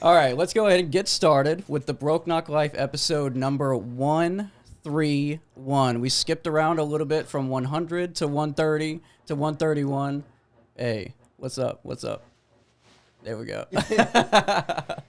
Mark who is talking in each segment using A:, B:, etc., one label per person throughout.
A: All right, let's go ahead and get started with the Broke Knock Life episode number 131. We skipped around a little bit from 100 to 130 to 131. Hey, what's up? What's up? There we go.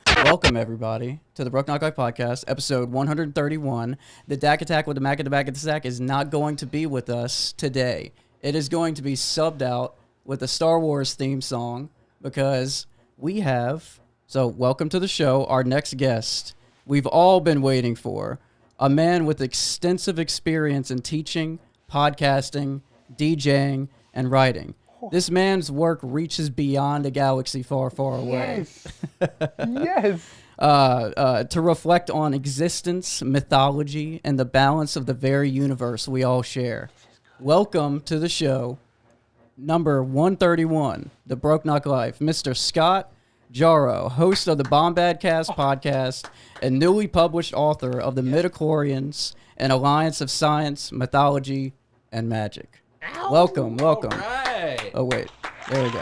A: Welcome, everybody, to the Broke Knock Life podcast, episode 131. The Dak Attack with the Mac at the back of the sack is not going to be with us today. It is going to be subbed out with a Star Wars theme song because we have... So, welcome to the show, our next guest. We've all been waiting for a man with extensive experience in teaching, podcasting, DJing, and writing. This man's work reaches beyond a galaxy far, far away.
B: Yes.
A: To reflect on existence, mythology, and the balance of the very universe we all share. Welcome to the show, number 131, The Broke Knock Life, Mr. Scott Jarro, host of the Bombadcast podcast and newly published author of the Metlorans, an alliance of science, mythology, and magic.
C: Ow.
A: Welcome.
C: All right.
A: Oh, wait. There we go.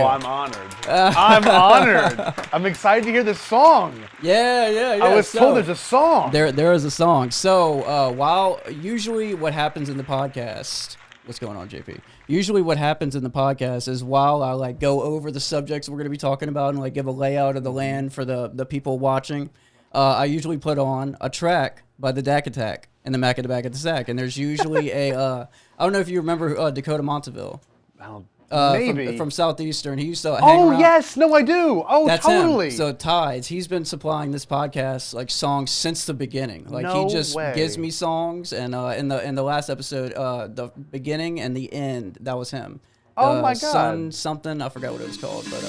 B: I'm honored. I'm honored. I'm excited to hear this song.
A: Yeah.
B: I was told there's a song.
A: There is a song. So while usually what happens in the podcast... What's going on, JP? Usually what happens in the podcast is while I go over the subjects we're going to be talking about and give a layout of the land for the people watching, I usually put on a track by the Dak Attack and the Mac at the back of the sack. And there's usually a, I don't know if you remember Dakota Monteville.
B: Maybe.
A: From Southeastern. He used to hang around.
B: Yes. No, I do. Oh,
A: That's
B: totally.
A: Him. So Tides, he's been supplying this podcast songs since the beginning.
B: No
A: he just
B: way.
A: gives me songs, and in the last episode, the beginning and the end, that was him.
B: Oh my God.
A: Sun something, I forgot what it was called, but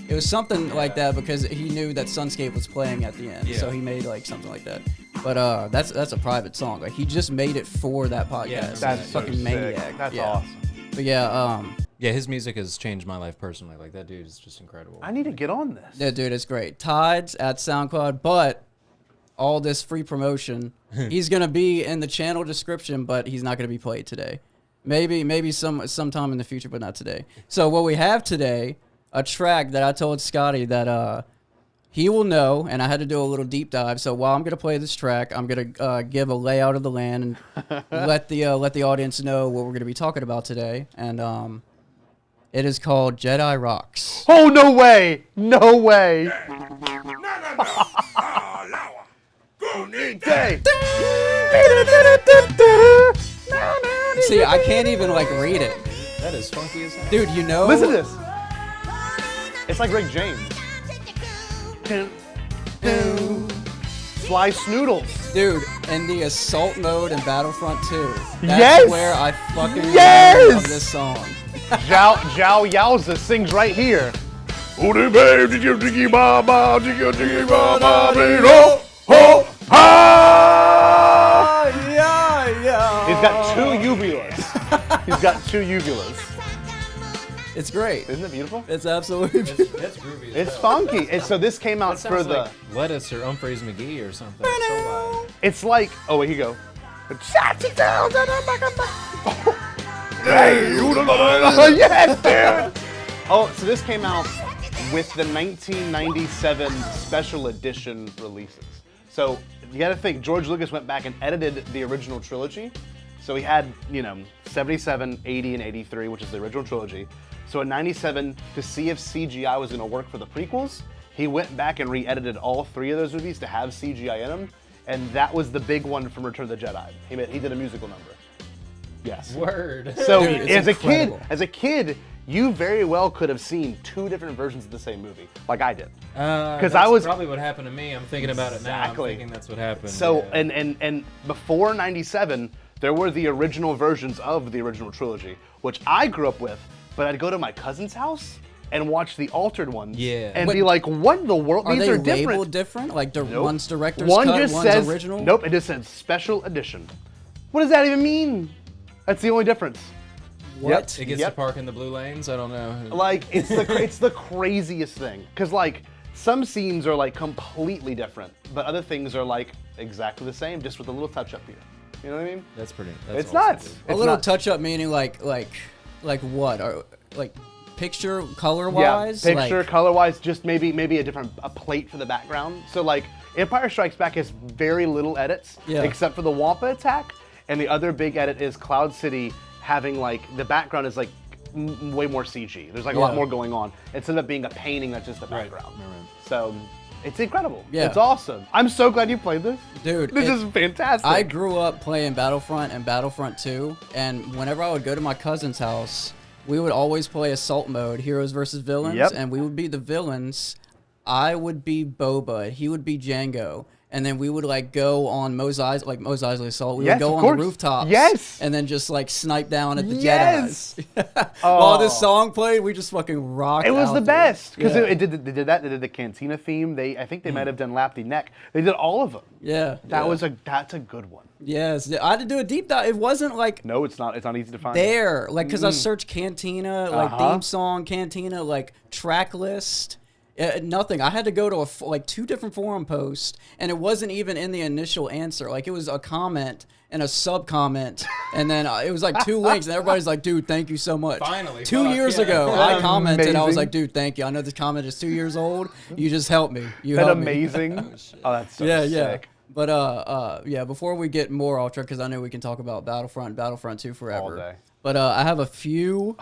A: it was something like that because he knew that Sunscape was playing at the end, so he made something like that. But that's a private song. He just made it for that podcast.
B: Yeah, that's
A: fucking
B: so
A: maniac.
B: Sick. That's
A: yeah.
B: awesome.
A: But yeah,
C: his music has changed my life personally. That dude is just incredible.
B: I need to get on this.
A: Yeah, dude, it's great. Tides at SoundCloud, but all this free promotion, he's gonna be in the channel description, but he's not gonna be played today. Maybe sometime in the future, but not today. So what we have today, a track that I told Scotty that he will know, and I had to do a little deep dive. So while I'm gonna play this track, I'm gonna give a layout of the land and let the audience know what we're gonna be talking about today. And it is called Jedi Rocks.
B: Oh, no way. No way.
A: See, I can't even read it.
C: That is funky as hell.
A: Dude, you know.
B: Listen to this. It's like Rick James. Fly Snoodles.
A: Dude, in the assault mode in Battlefront 2, that's
B: Yes!
A: where I fucking
B: Yes!
A: learned of this song.
B: Zhao Yowza sings right here. He's got two uvulas.
A: It's great.
B: Isn't it beautiful?
A: It's absolutely beautiful.
C: That's groovy.
B: It's funky. So this came out for the...
C: Like Lettuce or Humphreys McGee or something. It's so loud.
B: It's like... Oh, wait, here you go. Yes, dude! Oh, so this came out with the 1997 special edition releases. So you gotta think, George Lucas went back and edited the original trilogy. So he had, 77, 80, and 83, which is the original trilogy. So in 97, to see if CGI was gonna work for the prequels, he went back and re-edited all three of those movies to have CGI in them. And that was the big one from Return of the Jedi. He did a musical number. Yes.
C: Word.
B: So
A: Dude,
B: as
A: incredible.
B: a kid, you very well could have seen two different versions of the same movie, like I did.
C: Because
B: I was
C: probably what happened to me. I'm thinking about it now. I'm
B: Exactly.
C: thinking that's what happened.
B: So
C: yeah.
B: and before '97, there were the original versions of the original trilogy, which I grew up with. But I'd go to my cousin's house and watch the altered ones.
C: Yeah.
B: And be like, what in the world?
A: Are
B: These
A: they
B: are different.
A: labeled different?
B: Nope.
A: One's director's
B: One
A: cut,
B: just
A: one's
B: says
A: original?
B: Nope, it just says special edition. What does that even mean? That's the only difference.
A: What?
C: It gets
B: Yep.
C: to park in the blue lanes. I don't know.
B: Like it's the craziest thing, because some scenes are completely different, but other things are exactly the same, just with a little touch up here. You know what I mean?
C: That's
B: It's
C: awesome,
B: nuts.
C: dude.
A: A
B: It's
A: little
B: nuts.
A: touch up meaning like what? Or picture color wise.
B: Yeah, picture color wise, just maybe a plate for the background. So like Empire Strikes Back has very little edits, except for the Wampa attack, and the other big edit is Cloud City having like the background is like way more CG. There's like a lot more going on instead of being a painting that's just the background. Right. So it's incredible. Yeah. It's awesome. I'm so glad you played this.
A: Dude,
B: this is fantastic.
A: I grew up playing Battlefront and Battlefront 2, and whenever I would go to my cousin's house, we would always play Assault Mode, Heroes versus Villains, and we would be the villains. I would be Boba, he would be Jango. And then we would like go on Mos Eisley Assault. We would go on the rooftops. And then just like snipe down at the Jedis. While this song played, we just fucking rocked.
B: It was the best because they did that. They did the Cantina theme. I think they might have done Lap the Neck. They did all of them. Yeah. That's a good one.
A: Yes, I had to do a deep dive. It wasn't like
B: it's not easy to find.
A: Like because I searched Cantina, like theme song, Cantina, like track list. Nothing. I had to go to like 2 different forum posts, and it wasn't even in the initial answer. Like it was a comment and a sub comment, and then it was like 2 links, and everybody's like, "Dude, thank you so much."
C: Finally,
A: 2 years ago, I commented. I was like, "Dude, thank you. I know this comment is 2 years old. You just helped me. You helped me."
B: Amazing. Oh, that's so sick.
A: But before we get more off track, because I know we can talk about Battlefront 2 forever.
B: All day.
A: But I have a few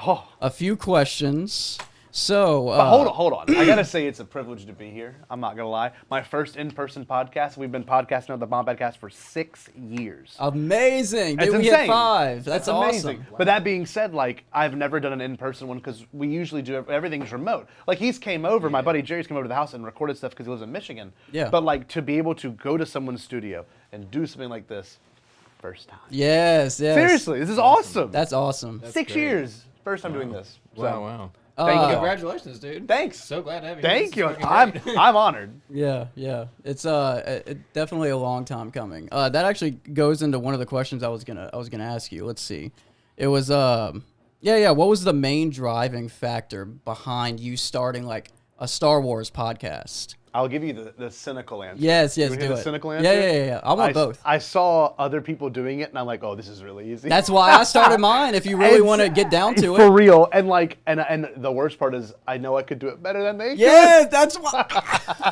A: questions. So,
B: but hold on. I gotta say it's a privilege to be here. I'm not gonna lie. My first in-person podcast. We've been podcasting on the Bombadcast for 6 years.
A: Amazing.
B: It's
A: Dude, we
B: insane.
A: hit 5. That's
B: amazing.
A: Awesome.
B: But that being said, like I've never done an in-person one because we usually do everything's remote. Like he's came over, my buddy Jerry's come over to the house and recorded stuff because he lives in Michigan. Yeah. But like to be able to go to someone's studio and do something like this, first time.
A: Yes.
B: Seriously, this is awesome.
A: That's awesome.
B: That's 6 years, first time doing this. So.
C: Wow.
B: Thank you.
C: Congratulations, dude.
B: Thanks.
C: So glad to have you.
B: Thank you. I'm honored.
A: Yeah. It's definitely a long time coming. That actually goes into one of the questions I was gonna ask you. Let's see. It was what was the main driving factor behind you starting like a Star Wars podcast?
B: I'll give you the cynical answer.
A: Yes, do
B: the
A: it.
B: Cynical answer?
A: Yeah. I want both.
B: I saw other people doing it, and I'm like, oh, this is really easy.
A: That's why I started mine. If you really want to get down to it,
B: for real. And like, and the worst part is, I know I could do it better than they.
A: Yes, that's why.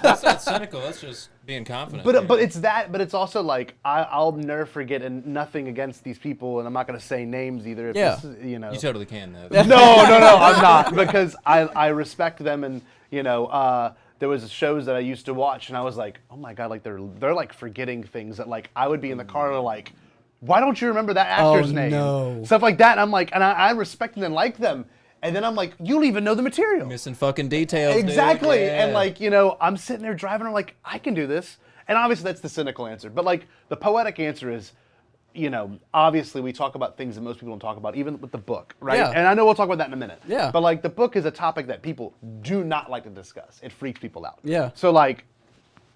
C: That's not cynical. That's just being confident.
B: But it's that. But it's also like I'll never forget, and nothing against these people, and I'm not gonna say names either. If this is,
C: you totally can though.
B: No, I'm not because I respect them, and there was shows that I used to watch, and I was like, oh my god, like they're like forgetting things that like I would be in the car and like, why don't you remember that actor's name?
A: No.
B: Stuff like that. And I'm like, and I respect them and like them, and then I'm like, you don't even know the material.
C: Missing fucking details.
B: Exactly.
C: Dude. Yeah.
B: And like I'm sitting there driving, I'm like, I can do this, and obviously that's the cynical answer, but like the poetic answer is, obviously we talk about things that most people don't talk about, even with the book, right?
A: Yeah.
B: And I know we'll talk about that in a minute.
A: Yeah.
B: But like the book is a topic that people do not like to discuss. It freaks people out.
A: Yeah.
B: So like,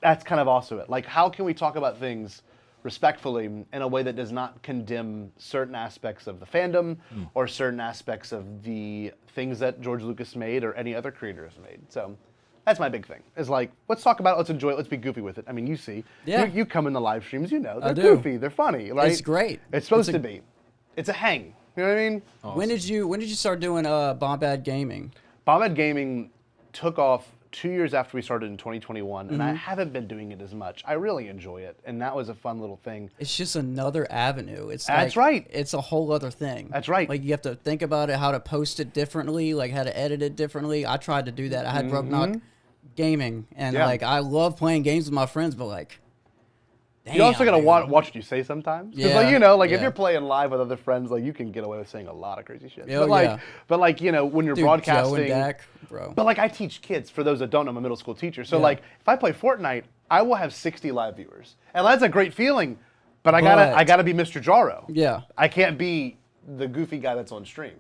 B: that's kind of also it. Like, how can we talk about things respectfully in a way that does not condemn certain aspects of the fandom or certain aspects of the things that George Lucas made or any other creator has made? So that's my big thing. Is like, let's talk about it, let's enjoy it, let's be goofy with it. I mean, you see, you come in the live streams, they're goofy, they're funny, right?
A: It's great.
B: It's supposed to be. It's a hang. You know what I mean?
A: Awesome. When did you start doing Bombad Gaming?
B: Bombad Gaming took off 2 years after we started in 2021, and I haven't been doing it as much. I really enjoy it, and that was a fun little thing.
A: It's just another avenue.
B: That's right.
A: It's a whole other thing.
B: That's right.
A: Like you have to think about it, how to post it differently, like how to edit it differently. I tried to do that. I had brokeknock gaming, and like I love playing games with my friends, but like, damn,
B: you also gotta watch what you say sometimes. Because like if you're playing live with other friends, like you can get away with saying a lot of crazy shit.
A: Oh,
B: but like when you're broadcasting,
A: Joe and Dak, bro.
B: But like I teach kids. For those that don't know, I'm a middle school teacher. So like if I play Fortnite, I will have 60 live viewers, and that's a great feeling. But I gotta be Mr. Jarro.
A: Yeah.
B: I can't be the goofy guy that's on stream.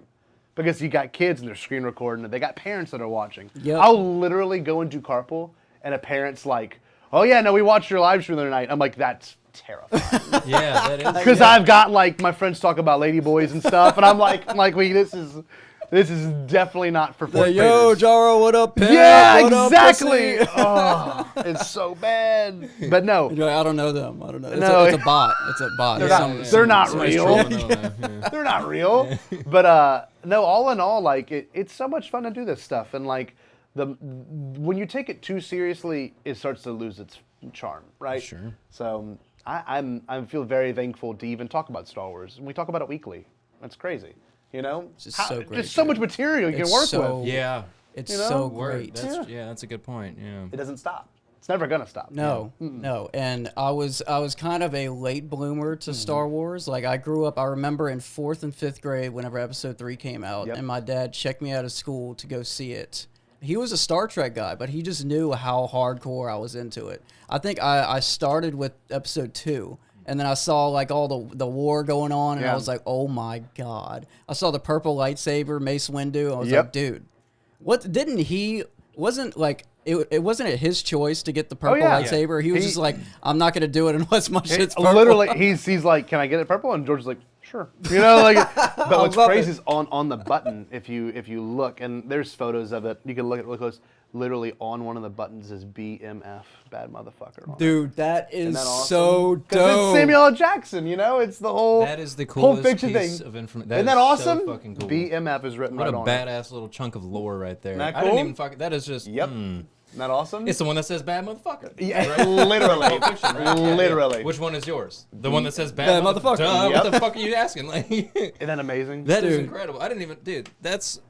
B: Because you got kids and they're screen recording, and they got parents that are watching.
A: Yep.
B: I'll literally go and do carpool, and a parent's like, "Oh yeah, no, we watched your live stream the other night." I'm like, "That's terrifying."
C: Yeah, that is.
B: Because I've got like my friends talk about ladyboys and stuff, and I'm like, this is This is definitely not for fourth
A: Yo,
B: graders.
A: Jarro, what up, pimp?
B: Yeah,
A: What up,
B: exactly.
A: pussy?
B: Oh, it's so bad. But no,
A: You're like, I don't know them. I don't know.
B: No.
A: It's a bot. It's a bot.
B: They're not
C: Somebody's
B: real.
C: trolling on there, yeah.
B: they're not real. But no, all in all, like it's so much fun to do this stuff, and like when you take it too seriously, it starts to lose its charm, right?
C: Sure.
B: So I feel very thankful to even talk about Star Wars, and we talk about it weekly. That's crazy, you know.
A: Just so great,
B: Just so much material you
A: It's
B: can work
A: so-
B: with.
C: Yeah.
A: It's
B: You know?
A: so
C: Word.
A: great.
C: That's a good point. Yeah.
B: It doesn't stop. It's never gonna stop.
A: No, no, and I was kind of a late bloomer to Star Wars. Like I grew up. I remember in 4th and 5th grade, whenever Episode 3 came out,
B: Yep.
A: and my dad checked me out of school to go see it. He was a Star Trek guy, but he just knew how hardcore I was into it. I think I started with Episode 2. And then I saw like all the war going on, and I
B: Yeah.
A: was like, "Oh my god!" I saw the purple lightsaber, Mace Windu. I was
B: Yep.
A: like, "Dude, what? Didn't he? Wasn't like it wasn't it his choice to get the purple
B: yeah.
A: lightsaber? He was
B: He-
A: just like, I'm not gonna do it unless my shit's purple."
B: Literally, he's like, "Can I get it purple?" And George's like, "Sure." You know, like. But what's
A: love
B: crazy
A: it.
B: is on the button. If you look, and there's photos of it. You can look at it really close. Literally on one of the buttons is BMF, bad motherfucker. On it.
A: Dude, that is
B: Isn't that awesome?
A: so
B: 'Cause
A: dope.
B: it's Samuel L. Jackson. You know, it's the whole
C: That is the
B: whole
C: coolest
B: fiction
C: piece
B: thing.
C: of information.
B: Isn't that awesome?
C: So fucking cool.
B: BMF is written
C: What
B: right
C: a
B: on it.
C: badass little chunk of lore right there.
B: Isn't that
C: I didn't
B: cool?
C: even fucking. That is just.
B: Yep. Isn't that awesome?
C: It's the one that says bad motherfucker.
B: Yeah,
C: Right?
B: literally,
C: Pulp Fiction, right? Yeah, yeah.
B: literally.
C: Which one is yours? The one that says
A: Bad
C: bad,
A: motherfucker.
C: Duh,
B: Yep.
C: What the fuck are you asking? Like,
B: Isn't that amazing?
C: that is
A: Dude.
C: incredible. I didn't even, dude. That's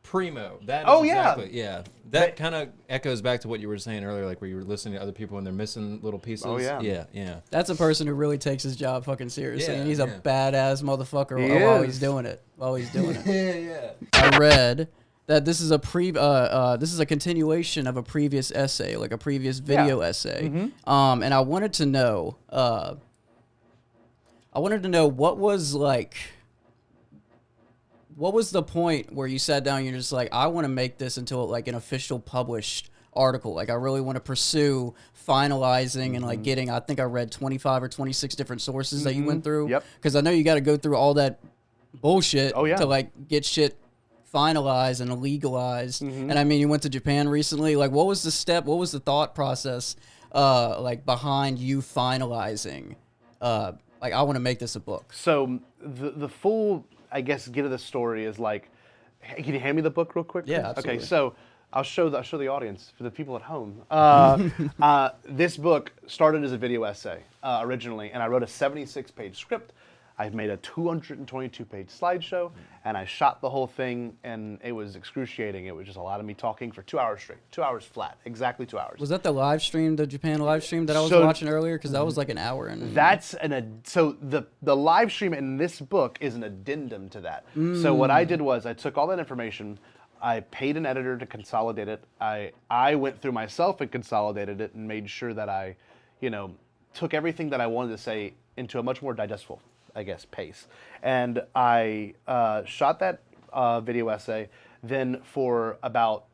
C: primo. That is
B: Oh, yeah.
C: exactly, yeah. That kind of echoes back to what you were saying earlier, like where you were listening to other people and they're missing little pieces.
B: Oh, yeah.
C: yeah.
A: That's a person who really takes his job fucking seriously,
C: Yeah,
A: and he's a
C: yeah.
A: badass motherfucker
B: He
A: while
B: is.
A: he's doing it. While he's doing it.
C: Yeah.
A: I read that this is a continuation of a previous essay, like a previous video essay.
B: Mm-hmm.
A: And I wanted to know what was the point where you sat down and you're just like, I want to make this into like an official published article. Like I really want to pursue finalizing and like getting, I think I read 25 or 26 different sources that you went through.
B: Yep.
A: Because I know you got to go through all that bullshit
B: Oh, yeah.
A: to like get shit finalized and legalized. And I mean, you went to Japan recently. Like what was the step? What was the thought process like behind you finalizing? Like I want to make this a book.
B: So the full, I guess, get of the story is like, hey, can you hand me the book real quick?
A: Yeah,
B: please?
A: absolutely.
B: Okay, so I'll show the audience, for the people at home. This book started as a video essay originally, and I wrote a 76-page script. I made a 222-page slideshow, and I shot the whole thing, and it was excruciating. It was just a lot of me talking for 2 hours straight, 2 hours flat, exactly 2 hours.
A: Was that the live stream, the Japan live stream that I was
B: So-
A: watching earlier? Because that was like an hour. And
B: So the live stream in this book is an addendum to that. So what I did was I took all that information, I paid an editor to consolidate it. I went through myself and consolidated it and made sure that I, took everything that I wanted to say into a much more digestible, I guess, pace. And I shot that video essay. Then for about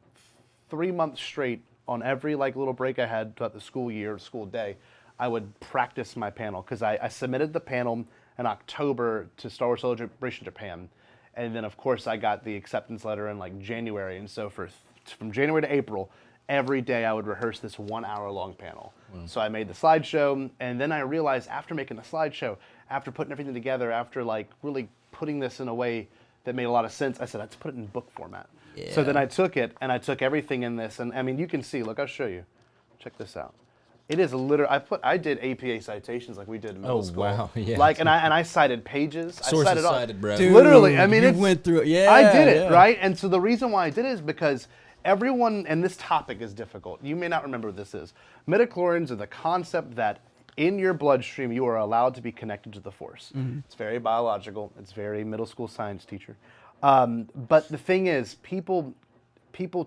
B: 3 months straight, on every like little break I had throughout the school year, school day, I would practice my panel because I submitted the panel in October to Star Wars Celebration Japan, and then of course I got the acceptance letter in like January, and so from January to April, every day I would rehearse this 1 hour long panel. So I made the slideshow, and then I realized after making the slideshow, after putting everything together, after like really putting this in a way that made a lot of sense, I said, let's put it in book format. So then I took it, and I took everything in this, and I mean, you can see, look, I'll show you. Check this out. It is literally, I did APA citations like we did in middle
C: Oh,
B: school.
C: wow, yeah.
B: Like, and I cited pages.
C: Sources
B: I cited all.
C: cited, bro.
A: Dude,
B: Literally, I mean,
A: you
B: it's,
A: went through it. Yeah,
B: I did it,
A: yeah.
B: right? And so the reason why I did it is because everyone, and this topic is difficult. You may not remember what this is. Midichlorians are the concept that in your bloodstream, you are allowed to be connected to the Force. It's very biological. It's very middle school science teacher. But the thing is, people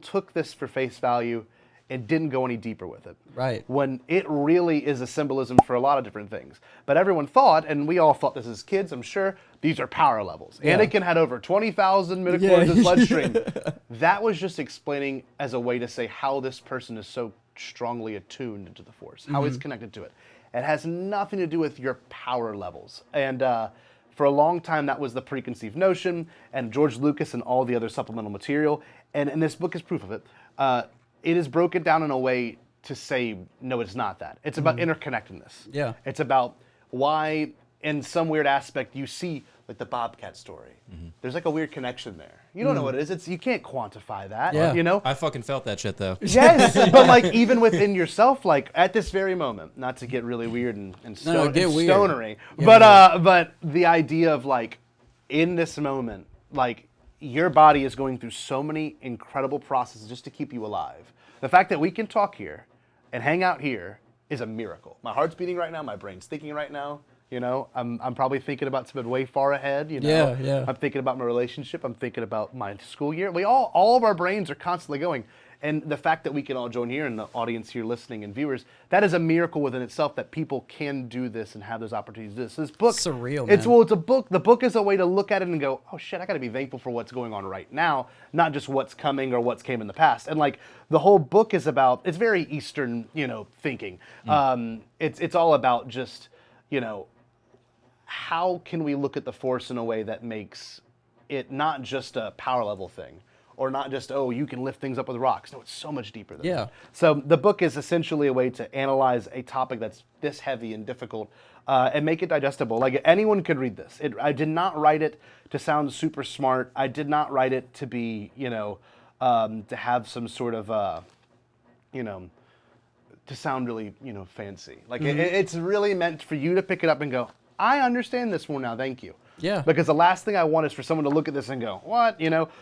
B: took this for face value and didn't go any deeper with it.
A: Right.
B: When it really is a symbolism for a lot of different things. But everyone thought, and we all thought this as kids, I'm sure, these are power levels.
A: Yeah.
B: Anakin had over 20,000 midichlorians in his
A: Yeah.
B: bloodstream. That was just explaining as a way to say how this person is so strongly attuned to the Force, how he's connected to it. It has nothing to do with your power levels. And For a long time, that was the preconceived notion, and George Lucas and all the other supplemental material, and this book is proof of it. It is broken down in a way to say, no, it's not that. It's about interconnectedness.
A: Yeah.
B: It's about why, in some weird aspect, you see like the Bobcat story. There's like a weird connection there. You don't know what it is. You can't quantify that.
A: Yeah.
B: You know.
C: I fucking felt that shit though.
B: Yes, but like even within yourself, like at this very moment, not to get really weird and stonery, but the idea of like in this moment, like your body is going through so many incredible processes just to keep you alive. The fact that we can talk here and hang out here is a miracle. My heart's beating right now. My brain's thinking right now. You know, I'm probably thinking about something way far ahead. You know,
A: Yeah.
B: I'm thinking about my relationship. I'm thinking about my school year. All of our brains are constantly going, and the fact that we can all join here and the audience here listening and viewers, that is a miracle within itself that people can do this and have those opportunities to do this. This book,
A: Surreal,
B: it's
A: man.
B: it's a book. The book is a way to look at it and go, oh shit, I got to be thankful for what's going on right now, not just what's coming or what's came in the past. And like the whole book is about, it's very Eastern, thinking. It's all about just, how can we look at the Force in a way that makes it not just a power level thing, or not just, oh, you can lift things up with rocks. No, it's so much deeper than that. So the book is essentially a way to analyze a topic that's this heavy and difficult and make it digestible. Like anyone could read this. I did not write it to sound super smart. I did not write it to be, to have some sort of, to sound really, fancy. Like it's really meant for you to pick it up and go, I understand this more now, thank you.
A: Yeah.
B: Because the last thing I want is for someone to look at this and go, what?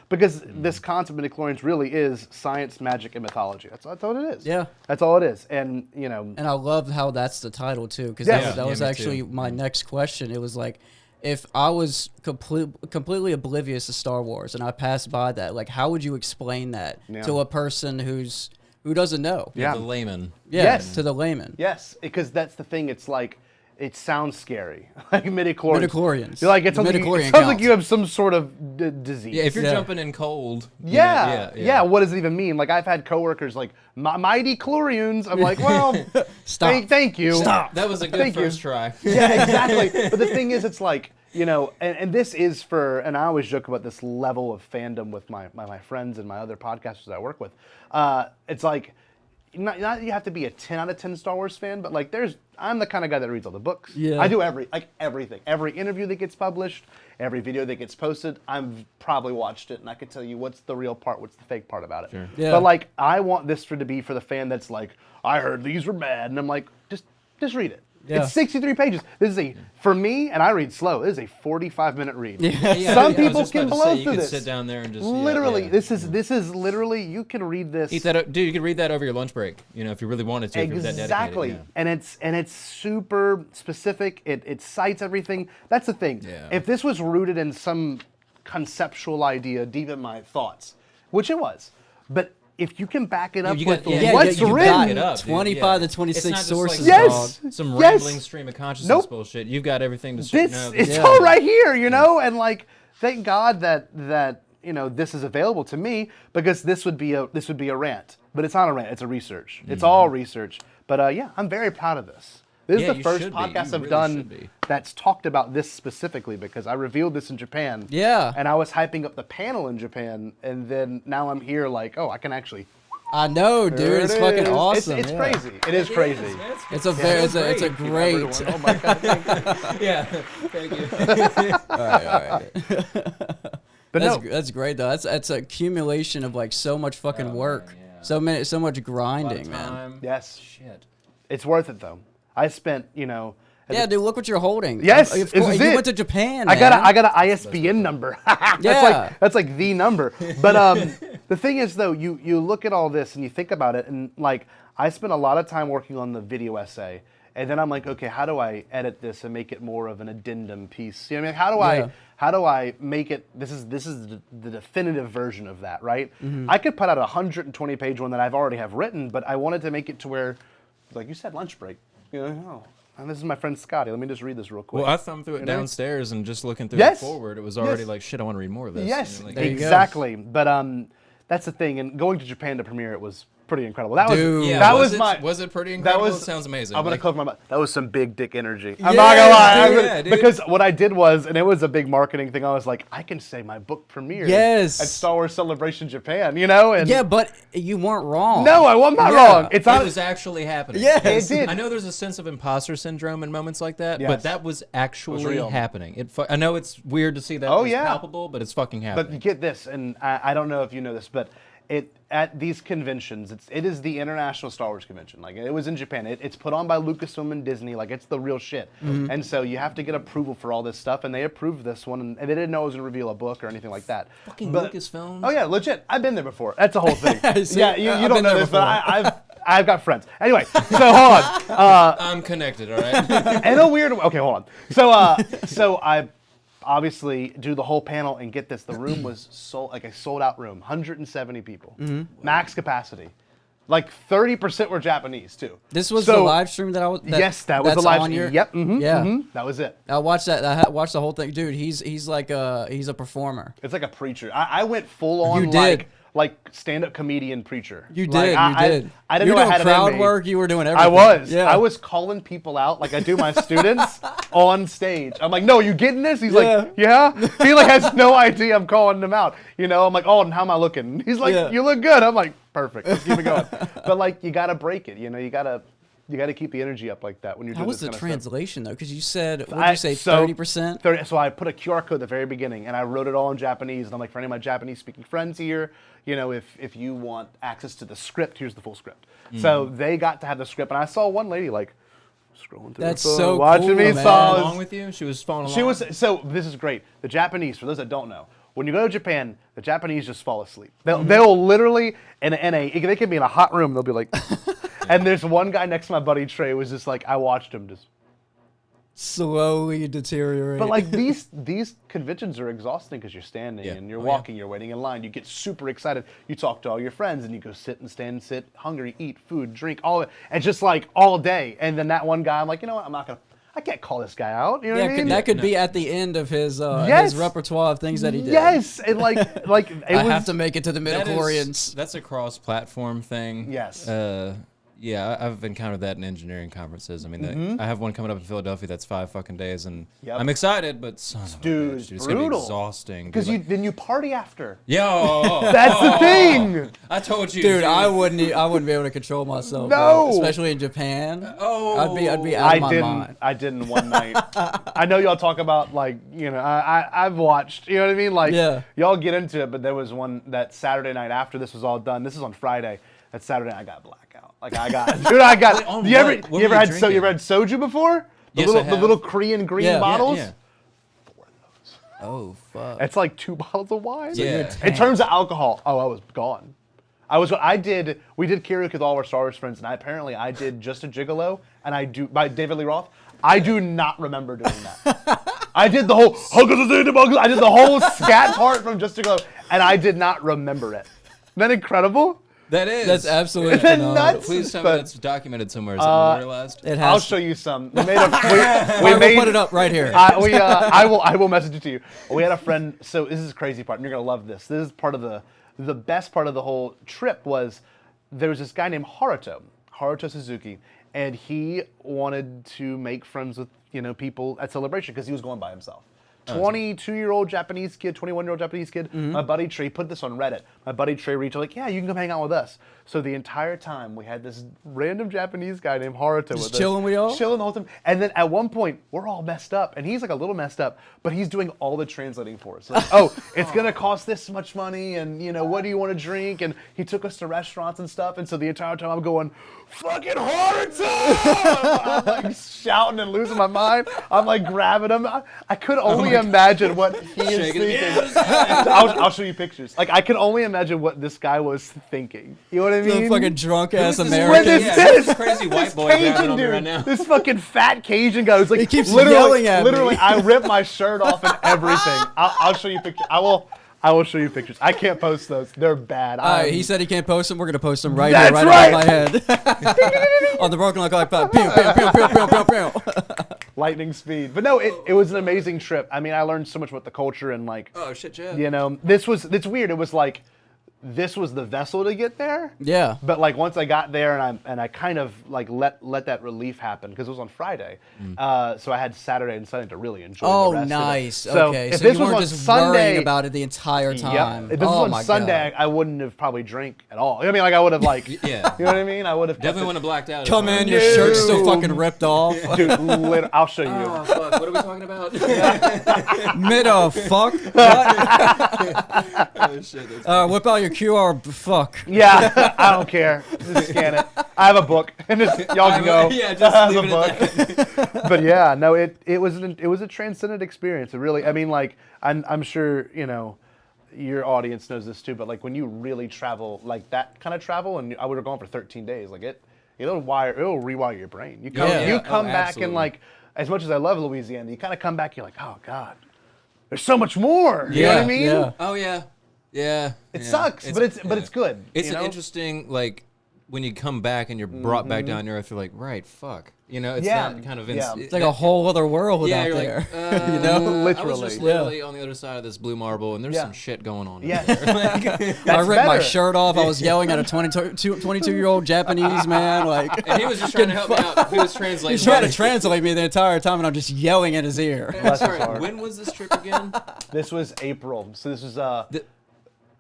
B: Because this concept of Metlorans really is science, magic, and mythology. That's all it is.
A: Yeah.
B: That's all it is. And,
A: And I love how that's the title, too, because
B: Yes.
A: that was
C: me
A: actually
C: too.
A: my next question. It was like, if I was completely oblivious to Star Wars and I passed by that, like, how would you explain that to a person who doesn't know?
B: Yeah.
C: The layman.
A: Yeah,
B: Yes.
A: to the layman.
B: yes, because that's the thing. It's like, it sounds scary. Like midichlorians.
A: Midichlorians.
B: You're like, it sounds
A: Midichlorian
B: like
A: counts.
B: you have some sort of disease.
C: Yeah, if you're
A: Yeah.
C: jumping in cold.
B: Yeah, what does it even mean? Like I've had coworkers like mighty chlorians. I'm like, well,
A: Stop.
B: thank you.
A: Stop.
C: That was a good
B: Thank you.
C: first try.
B: Yeah, exactly. But the thing is, it's like, and this is and I always joke about this level of fandom with my friends and my other podcasters that I work with. It's like, not you have to be a 10 out of 10 Star Wars fan, but like I'm the kind of guy that reads all the books.
A: Yeah.
B: I do everything. Every interview that gets published, every video that gets posted, I've probably watched it and I can tell you what's the real part, what's the fake part about it.
C: Sure.
A: Yeah.
B: But like, I want this to be for the fan that's like, I heard these were bad, and I'm like, just read it.
A: Yeah.
B: It's 63 pages. This is for me, and I read slow, this is a 45-minute read.
C: Yeah,
B: Some
C: I was
B: people
C: just
B: can
C: about to
B: blow
C: say,
B: through
C: you
B: this.
C: could sit down there and just
B: Literally,
C: yeah.
B: this is literally, you can read this.
C: Eat that, dude. You could read that over your lunch break. If you really wanted to. If you're that
B: Exactly,
C: dedicated,
B: and it's super specific. It cites everything. That's the thing.
C: Yeah.
B: If this was rooted in some conceptual idea deep in my thoughts, which it was, but if you can back it up
C: you
B: with
C: got- yeah,
B: what's
C: you
B: written,
C: back it up, dude.
A: 25
C: Yeah.
A: to 26
C: It's not just
A: sources,
C: like
B: Yes.
C: some
B: Yes.
C: rambling stream of consciousness
B: Nope.
C: bullshit. You've got everything to
B: it's
A: Yeah.
B: all right here, and like, thank God that this is available to me, because this would be a rant, but it's not a rant, it's a research. It's all research. But yeah, I'm very proud of this. This
C: Yeah,
B: is the
C: you
B: first
C: should be.
B: podcast
C: You
B: I've
C: really
B: done
C: should be.
B: that's talked about this specifically, because I revealed this in Japan.
A: Yeah.
B: And I was hyping up the panel in Japan, and then now I'm here like, oh, I can actually.
A: I know, dude.
B: There
A: It's
B: it
A: fucking
B: is.
A: awesome.
B: It's
A: yeah.
B: crazy. It is crazy.
A: It's a great.
B: Oh my God. Thank you.
C: Yeah. Thank you.
A: All right.
B: But no,
A: That's great though. That's an accumulation of like so much fucking work,
C: yeah.
A: so much grinding, man.
C: Time.
B: yes,
C: Shit.
B: it's worth it though. I spent,
A: Yeah, dude, look what you're holding.
B: Yes,
A: of
B: this
A: course,
B: is
A: you
B: it.
A: went to Japan.
B: I got
A: man.
B: an ISBN number.
A: Yeah.
B: That's like the number. But the thing is though, you look at all this and you think about it, and like I spent a lot of time working on the video essay, and then I'm like, okay, how do I edit this and make it more of an addendum piece? You know what I mean? How do I make it? This is the definitive version of that, right? I could put out a 120-page one that I've already have written, but I wanted to make it to where, like you said, lunch break. And this is my friend Scotty. Let me just read this real quick.
C: Well, I thumbed through it downstairs and just looking through
B: Yes.
C: it forward, it was already
B: Yes.
C: like, shit, I want to read more of this.
B: Yes,
C: Like,
A: There you go.
B: exactly. But that's the thing. And going to Japan to premiere it was pretty incredible. That
A: Dude.
B: was
C: Yeah,
B: that
C: was
B: was
C: it,
B: my
C: was it pretty incredible? It sounds amazing.
B: I'm gonna
C: Like,
B: cover my mouth. That was some big dick energy. I'm not gonna lie.
C: dude, yeah, dude.
B: Because what I did was, and it was a big marketing thing. I was like, I can say my book premiered
A: Yes.
B: at Star Wars Celebration Japan. You know, and
A: Yeah, but you weren't wrong.
B: no, I'm not
A: Yeah.
B: wrong. It's
C: it
B: not.
C: was actually happening.
A: Yes.
B: It did.
C: I know there's a sense of imposter syndrome in moments like that,
B: Yes.
C: but that was actually
B: real.
C: happening. I know it's weird to see that
B: Oh,
C: as
B: yeah.
C: palpable, but it's fucking happening.
B: But get this, and I don't know if you know this, but at these conventions, it is the International Star Wars Convention. Like, it was in Japan. It's put on by Lucasfilm and Disney. Like, it's the real shit. And so you have to get approval for all this stuff, and they approved this one, and they didn't know it was going to reveal a book or anything like that.
C: Fucking
B: But-
C: Lucasfilm.
B: Oh yeah, legit. I've been there before. That's the whole thing.
A: See,
B: Yeah, you
A: I've
B: don't
A: been
B: know
A: there
B: this, but
A: before.
B: I've got friends. Anyway, so hold on.
C: I'm connected, all right?
B: In a weird way. Okay, hold on. So I obviously do the whole panel, and get this, the room was a sold out room, 170 people, max capacity. Like 30% were Japanese too.
A: This was
B: So-
A: the live stream that I was.
B: Yes, that was the
A: that's
B: live
A: on
B: stream.
A: your-
B: Yep.
A: Yeah.
B: That was it.
A: I watched that. I watched the whole thing, dude. He's like he's a performer.
B: It's like a preacher. I went full on
A: You did.
B: like stand-up comedian preacher.
A: You
B: Like,
A: did.
B: I
A: you did.
B: I didn't
A: you
B: know
A: were
B: I had
A: doing
B: it in
A: crowd
B: me.
A: work. You were doing everything.
B: I was.
A: Yeah.
B: I was calling people out like I do my students on stage. I'm like, no, you getting this? He's
A: Yeah.
B: like, yeah. He like has no idea I'm calling them out. You know, I'm like, oh, and how am I looking? He's like,
A: Yeah.
B: you look good. I'm like, perfect. Let's keep it going. But like, you gotta break it. You know, you gotta keep the energy up like that when you're
A: How
B: doing
A: was
B: this
A: the
B: kind of stuff.
A: translation though? Because you said, what did you say, 30%?
B: 30, so I put a QR code at the very beginning, and I wrote it all in Japanese. And I'm like, for any of my Japanese-speaking friends here, you know, if you want access to the script, here's the full script. So they got to have the script, and I saw one lady like scrolling through
A: That's
B: her phone,
A: so
B: watching
A: cool,
B: me.
A: man.
B: Saw
C: Along with you? She was following along?
B: she was so. This is great. The Japanese, for those that don't know, when you go to Japan, the Japanese just fall asleep. They'll literally they can be in a hot room. They'll be like, and there's one guy next to my buddy Trey who was just like, I watched him just.
A: Slowly deteriorate.
B: But like these conventions are exhausting because you're standing and you're walking, you're waiting in line, you get super excited, you talk to all your friends, and you go sit and stand, sit, hungry, eat, food, drink, all of it, and just like all day. And then that one guy, I'm like, you know what, I can't call this guy out. You know what I mean?
A: that could be at the end of his
B: Yes.
A: his repertoire of things that he did.
B: Yes, and like it
A: I
B: was,
A: have to make it to the midichlorians.
C: That's a cross-platform thing.
B: Yes.
C: Yeah, I've encountered that in engineering conferences. I mean, I have one coming up in Philadelphia that's 5 fucking days, and
B: Yep.
C: I'm excited, but son of a
B: Dude,
C: bitch,
B: it's
C: gonna be
B: brutal.
C: exhausting.
B: because
C: dude,
B: then you party after.
C: Yo,
B: That's the thing.
C: I told you,
A: Dude, I wouldn't be able to control myself.
B: No.
A: bro. Especially in Japan.
C: Oh.
A: I'd be out of my mind.
B: I didn't one night. I know y'all talk about like, you know, I've watched, you know what I mean? Like,
A: Yeah.
B: y'all get into it, but there was one that Saturday night after this was all done. This is on Friday. That Saturday night I got blackout. Like I got,
C: Wait, on
B: you ever,
C: what? What
B: you ever
C: were you
B: had you
C: drinking?
B: ever had soju before? The
C: Yes,
B: little
C: I
B: the
C: have.
B: little Korean green
A: Yeah.
B: bottles.
C: Yeah.
A: Oh fuck.
B: It's like 2 bottles of wine.
C: Yeah.
B: In terms of alcohol, I was gone. We did karaoke with all our Star Wars friends, and I did Just a Gigolo, and by David Lee Roth. I do not remember doing that. I did the whole scat part from Just a Gigolo, and I did not remember it. Isn't that incredible?
C: That is.
A: That's absolutely
B: Isn't that
A: phenomenal.
B: nuts?
C: Please tell me
B: But-
C: that's documented somewhere. Is it memorialized?
A: It has.
B: I'll show you some. We made a.
A: We'll put it up right here.
B: I will message it to you. We had a friend. So this is the crazy part, and you're gonna love this. This is part of the best part of the whole trip was there was this guy named Haruto Suzuki, and he wanted to make friends with people at Celebration because he was going by himself. 22-year-old Japanese kid, 21-year-old Japanese kid. My buddy Trey put this on Reddit. My buddy Trey reached out like, yeah, you can come hang out with us. So the entire time we had this random Japanese guy named Haruto with us.
A: chilling with y'all?
B: Chilling the whole time. And then at one point, we're all messed up. And he's like a little messed up, but he's doing all the translating for us. Like, oh, it's going to cost this much money. And, what do you want to drink? And he took us to restaurants and stuff. And so the entire time I'm going, fucking Haruto! I'm like shouting and losing my mind. I'm like grabbing him. I could only imagine what he is
C: Shaking.
B: thinking. I'll show you pictures. Like I can only imagine what this guy was thinking. You know what I mean?
A: The fucking drunk ass
C: Who's this
A: American.
B: This-
C: Yeah,
B: this-
C: this crazy white
B: this
C: boy grabbing
B: Cajun
C: on me
B: dude,
C: right now.
B: this fucking fat Cajun guy who's like
A: He keeps
B: literally,
A: yelling at me.
B: literally, I ripped my shirt off and everything. I'll show you pictures. I will show you pictures. I can't post those. They're bad.
A: He said he can't post them. We're gonna post them right
B: That's
A: here, right above my head. On the broken like that. Pew, pew, pew, pew, pew, pew.
B: lightning speed. But no, it was an amazing trip. I mean, I learned so much about the culture and like,
C: Oh shit, yeah.
B: it's weird. It was like this was the vessel to get there.
A: Yeah.
B: But like once I got there and I kind of like let that relief happen because it was on Friday, so I had Saturday and Sunday to really enjoy.
A: Oh,
B: the rest
A: nice.
B: Of it. So
A: okay,
B: if
A: so
B: this
A: you
B: was
A: weren't
B: on
A: just
B: Sunday,
A: worrying about it the entire time.
B: If this was on Sunday, I wouldn't have probably drank at all. I mean, like I would have like,
C: Yeah.
B: you know what I mean? I would have
C: Definitely wouldn't have blacked out.
A: Come in, your shirt's still fucking ripped off.
B: Dude, I'll show you.
C: Oh fuck! What are we talking about?
A: Fuck.
C: Oh shit!
A: Whip out your QR. Fuck.
B: Yeah, I don't care. Just scan it. I have a book, and y'all can go.
C: Yeah, just
B: I have
C: leave
B: a
C: it
B: book.
C: at that.
B: But yeah, no, it was a transcendent experience. It really, I mean, like I'm sure your audience knows this too. But like when you really travel, like that kind of travel, and I would have gone for 13 days. Like it'll rewire your brain. You come back
C: absolutely.
B: and like as much as I love Louisiana, you kind of come back. You're like, oh God, there's so much more. You know what I mean?
A: Yeah.
C: Oh yeah, yeah.
B: It sucks, but it's good.
C: It's
B: you know?
C: an interesting like when you come back and you're brought back down to earth. You're like, right, fuck. It's that kind of.
A: It's like a whole other world out
C: you're
A: there.
C: Like,
A: you know,
C: I was just literally on the other side of this blue marble, and there's some shit going on.
B: Yeah.
A: I ripped my shirt off. I was yelling at a 22-year-old Japanese man. Like,
C: And he was just trying to help me out. He was translating.
A: he's trying to translate me the entire time, and I'm just yelling at his ear.
C: Sorry, when was this trip again?
B: This was April, so this was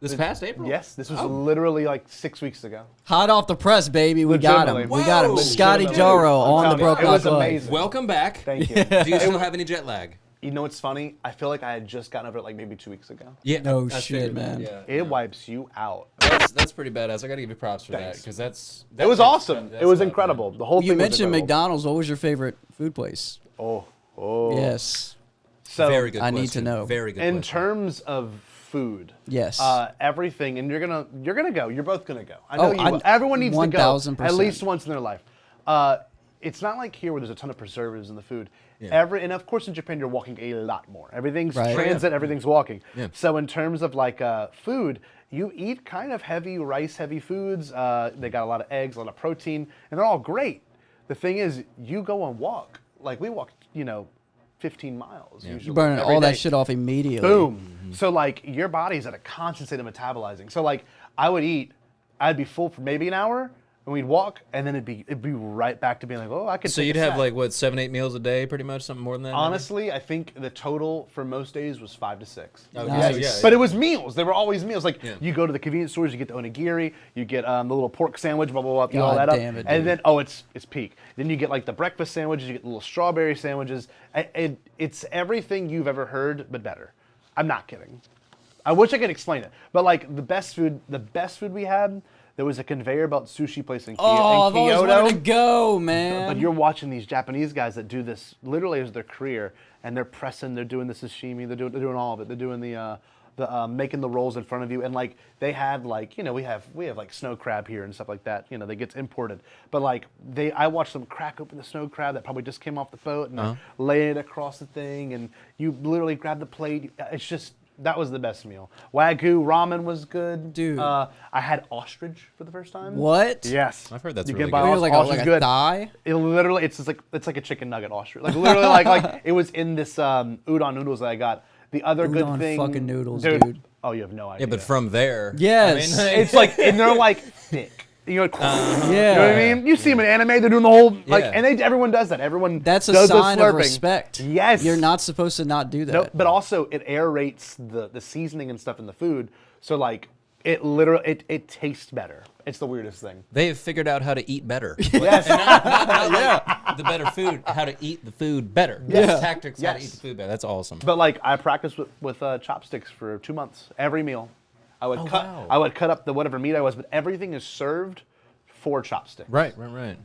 C: This past April?
B: Yes, this was literally like 6 weeks ago.
A: Hot off the press, baby. We got him.
B: Legitimately.
A: We got him.
C: Whoa.
A: Scotty
B: Legitimately.
A: Jarro
B: I'm
A: on the
B: telling you,
A: Broke
B: it was
A: Knock Life.
B: amazing.
C: Welcome back.
B: Thank you.
C: Do you still have any jet lag?
B: You know what's funny? I feel like I had just gotten over it like maybe 2 weeks ago.
C: Yeah.
A: No
C: I
A: shit,
C: figured,
A: man.
C: Yeah.
B: It wipes you out.
C: That's pretty badass. I got to give you props for that
B: Thanks.
C: because that's.
B: It was awesome. It was incredible. The whole
A: You
B: thing was
A: mentioned
B: incredible.
A: McDonald's. What was your favorite food place?
B: Oh.
A: Yes.
B: So
C: Very good.
A: I need
C: question.
A: to know.
C: Very good.
B: in
C: question.
B: terms of food,
A: Yes.
B: everything, and you're gonna go. You're both gonna go. I know
A: Oh,
B: you will. Everyone needs to go
A: 1000%.
B: at least once in their life. It's not like here where there's a ton of preservatives in the food.
C: Yeah.
B: And of course in Japan you're walking a lot more. Everything's
A: Right.
B: transit, everything's walking.
C: Yeah.
B: So in terms of like food, you eat kind of heavy rice-heavy foods. They got a lot of eggs, a lot of protein, and they're all great. The thing is, you go and walk. Like we walked, 15 miles. Usually,
A: You burn
B: every
A: all that
B: day.
A: shit off immediately.
B: Boom. So like your body's at a constant state of metabolizing. So like I'd be full for maybe an hour, and we'd walk, and then it'd be right back to being like, oh, I could.
C: So
B: take
C: you'd
B: a
C: have
B: snack.
C: like what 7-8 meals a day, pretty much, something more than that. maybe?
B: Honestly, I think the total for most days was 5 to 6.
C: Okay,
A: Nice.
C: so yeah,
B: But it was meals. They were always meals. Like
C: Yeah.
B: you go to the convenience stores, you get the onigiri, you get the little pork sandwich, blah blah blah, you all
A: God
B: that up,
A: damn it,
B: and
A: dude.
B: then it's peak. Then you get like the breakfast sandwiches, you get the little strawberry sandwiches. It's everything you've ever heard, but better. I'm not kidding. I wish I could explain it, but like the best food we had. There was a conveyor belt sushi place in
A: Oh, I've always
B: Kyoto.
A: wanted to go, man.
B: But you're watching these Japanese guys that do this literally as their career, and they're pressing, they're doing the sashimi, they're doing all of it. They're doing the making the rolls in front of you, and like they have like we have like snow crab here and stuff like that. That gets imported. But like I watched them crack open the snow crab that probably just came off the boat and lay it across the thing, and you literally grab the plate. It's just. That was the best meal. Wagyu ramen was good.
A: Dude.
B: I had ostrich for the first time.
A: What?
B: Yes.
C: I've heard that's
B: You
C: really
B: can buy
C: good.
A: It was like
B: ostrich
A: a
B: good.
A: thigh.
B: It literally, it's like a chicken nugget ostrich. Like literally, like it was in this udon noodles that I got. The other good
A: Udon
B: thing,
A: fucking noodles, dude.
B: Oh, you have no idea.
C: Yeah, but from there.
A: Yes.
C: I mean,
B: it's like, and they're like thick. You know what I mean? You see them in anime, they're doing the whole like,
C: Yeah.
B: and everyone does that. Everyone
A: That's a
B: does the
A: sign of
B: slurping.
A: respect.
B: Yes,
A: You're not supposed to not do that.
B: No, but also it aerates the seasoning and stuff in the food, so like it literally it tastes better. It's the weirdest thing.
C: They have figured out how to eat better.
B: Yes.
C: Not like the better food, how to eat the food better.
B: Yes.
C: Yes. Tactics, how to
B: Yes.
C: eat the food better. That's awesome.
B: But like I practiced with chopsticks for 2 months. Every meal, I would cut.
C: wow.
B: I would cut up the whatever meat I was, but everything is served for chopsticks.
C: Right.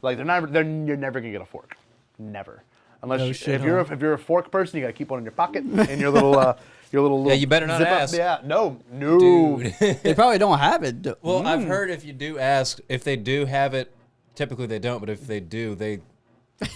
B: Like you're never gonna get a fork, never. Unless
A: No
B: you,
A: shit,
B: if you're a fork person, you gotta keep one in your pocket in your little
C: Yeah, you better not
B: zip up.
C: ask.
B: Yeah, no.
C: Dude.
A: They probably don't have it.
C: Well, I've heard if you do ask, if they do have it, typically they don't, but if they do, they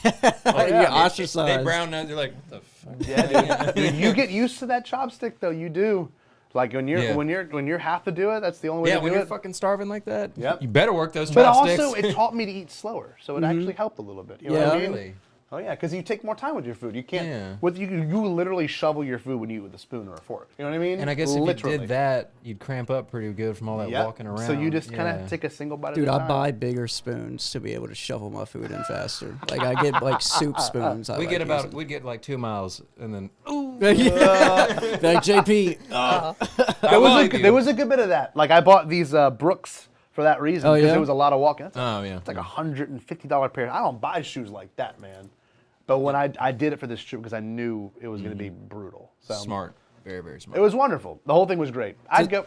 A: You're ostracized.
C: they brown nose. They're like, what the fuck?
B: Yeah, dude. You get used to that chopstick though. You do. Like when
C: Yeah.
B: you have to do it, that's the only way
C: Yeah,
B: to
C: when
B: do
C: you're
B: it.
C: fucking starving like that,
B: Yep.
C: you better work those
B: But
C: chopsticks.
B: also, it taught me to eat slower, so it actually helped a little bit. You know
A: Yeah.
B: what I mean?
C: Really?
B: Oh yeah, because you take more time with your food. You can't.
C: Yeah.
B: You literally shovel your food when you eat with a spoon or a fork. You know what I mean?
C: And I guess
B: literally.
C: if you did that, you'd cramp up pretty good from all that
B: Yep.
C: walking around.
B: So you just kind of take a single bite
A: Dude,
B: at a
A: I
B: time.
A: buy bigger spoons to be able to shovel my food in faster. Like I get like soup spoons.
C: We get like 2 miles, and then
A: like JP.
B: There was a good bit of that. Like I bought these Brooks for that reason
A: Oh,
B: because
A: yeah?
B: there was a lot of walking. It's
C: yeah.
B: It's like $150 pair. I don't buy shoes like that, man. But when I did it for this trip because I knew it was going to be brutal. So
C: Smart, very very smart.
B: It was wonderful. The whole thing was great. I'd go.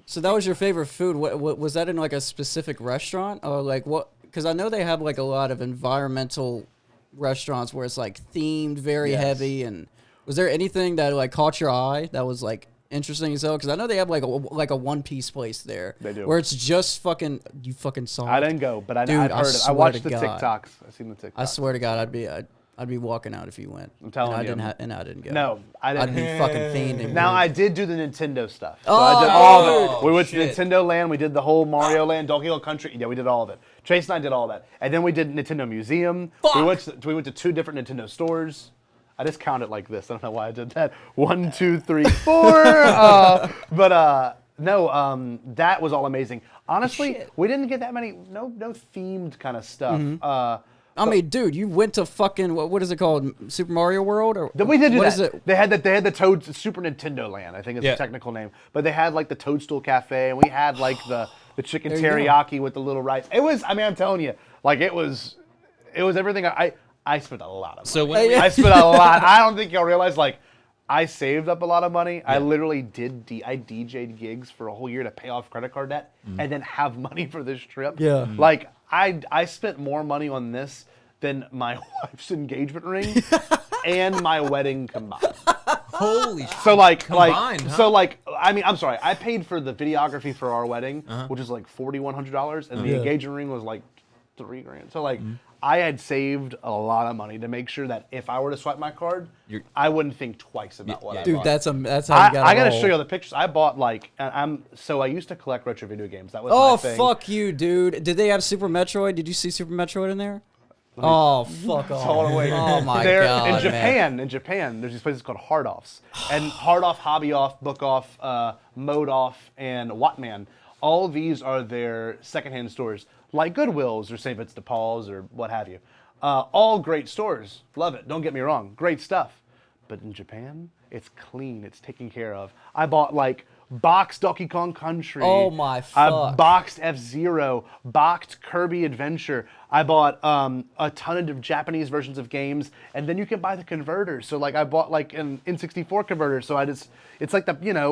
A: So that was your favorite food. What was that in like a specific restaurant or like what? Because I know they have like a lot of environmental restaurants where it's like themed, very
B: Yes.
A: heavy. And was there anything that like caught your eye that was like interesting as hell? Because I know they have like a One Piece place there.
B: They do.
A: Where it's just fucking you fucking saw.
B: I didn't go, but
A: Dude,
B: I've
A: I
B: heard it. I
A: swear
B: watched
A: to
B: the
A: God.
B: TikToks. I've seen the TikToks.
A: I swear to God, I'd be walking out if you went.
B: I'm telling
A: and
B: you.
A: I didn't go.
B: No, I didn't.
A: I'd be fucking fiending.
B: Now
A: dude.
B: I did do the Nintendo stuff. So
A: Oh,
B: I did all of it. We went
C: shit.
B: to Nintendo Land. We did the whole Mario Land, Donkey Kong Country. Yeah, we did all of it. Trace and I did all that, and then we did Nintendo Museum. We went to 2 different Nintendo stores. I just counted like this. I don't know why I did that. 1, 2, 3, 4. No, that was all amazing. Honestly, we didn't get that many. No themed kind of stuff.
A: I mean, dude, you went to fucking what is it called, Super Mario World or
B: We did do
A: what
B: that.
A: is it?
B: They had the Toad Super Nintendo Land, I think is the technical name. But they had like the Toadstool Cafe, and we had like the chicken
A: There you go.
B: teriyaki with the little rice. It was. I mean, I'm telling you, like it was everything. I spent a lot of money.
C: So when
B: I spent a lot. I don't think y'all realize like. I saved up a lot of money. I literally I DJ'd gigs for a whole year to pay off credit card debt and then have money for this trip.
A: Yeah.
B: Like I spent more money on this than my wife's engagement ring and my wedding combined.
C: holy shit.
B: So
C: Combined, huh?
B: so I mean, I'm sorry. I paid for the videography for our wedding, which is like $4,100, and the engagement ring was like $3,000. So like I had saved a lot of money to make sure that if I were to swipe my card, I wouldn't think twice about what I
A: Dude,
B: bought.
A: that's how you got
B: I
A: it
B: gotta
A: all.
B: show you the pictures. I bought like I used to collect retro video games. That was
A: Oh
B: my thing.
A: fuck you, dude! Did they have Super Metroid? Did you see Super Metroid in there? Oh fuck off!
B: Hold on, wait.
A: Oh my
B: They're,
A: god,
B: in Japan, there's these places called Hard Offs. And Hard Off, Hobby Off, Book Off, Mode Off, and Wattman. All of these are their secondhand stores, like Goodwills or St. Vincent de Paul's or what have you. All great stores. Love it. Don't get me wrong. Great stuff. But in Japan, it's clean. It's taken care of. I bought like boxed Donkey Kong Country.
A: Oh my fuck.
B: Boxed F-Zero. Boxed Kirby Adventure. I bought a ton of Japanese versions of games, and then you can buy the converters. So like I bought like an N64 converter. So it's like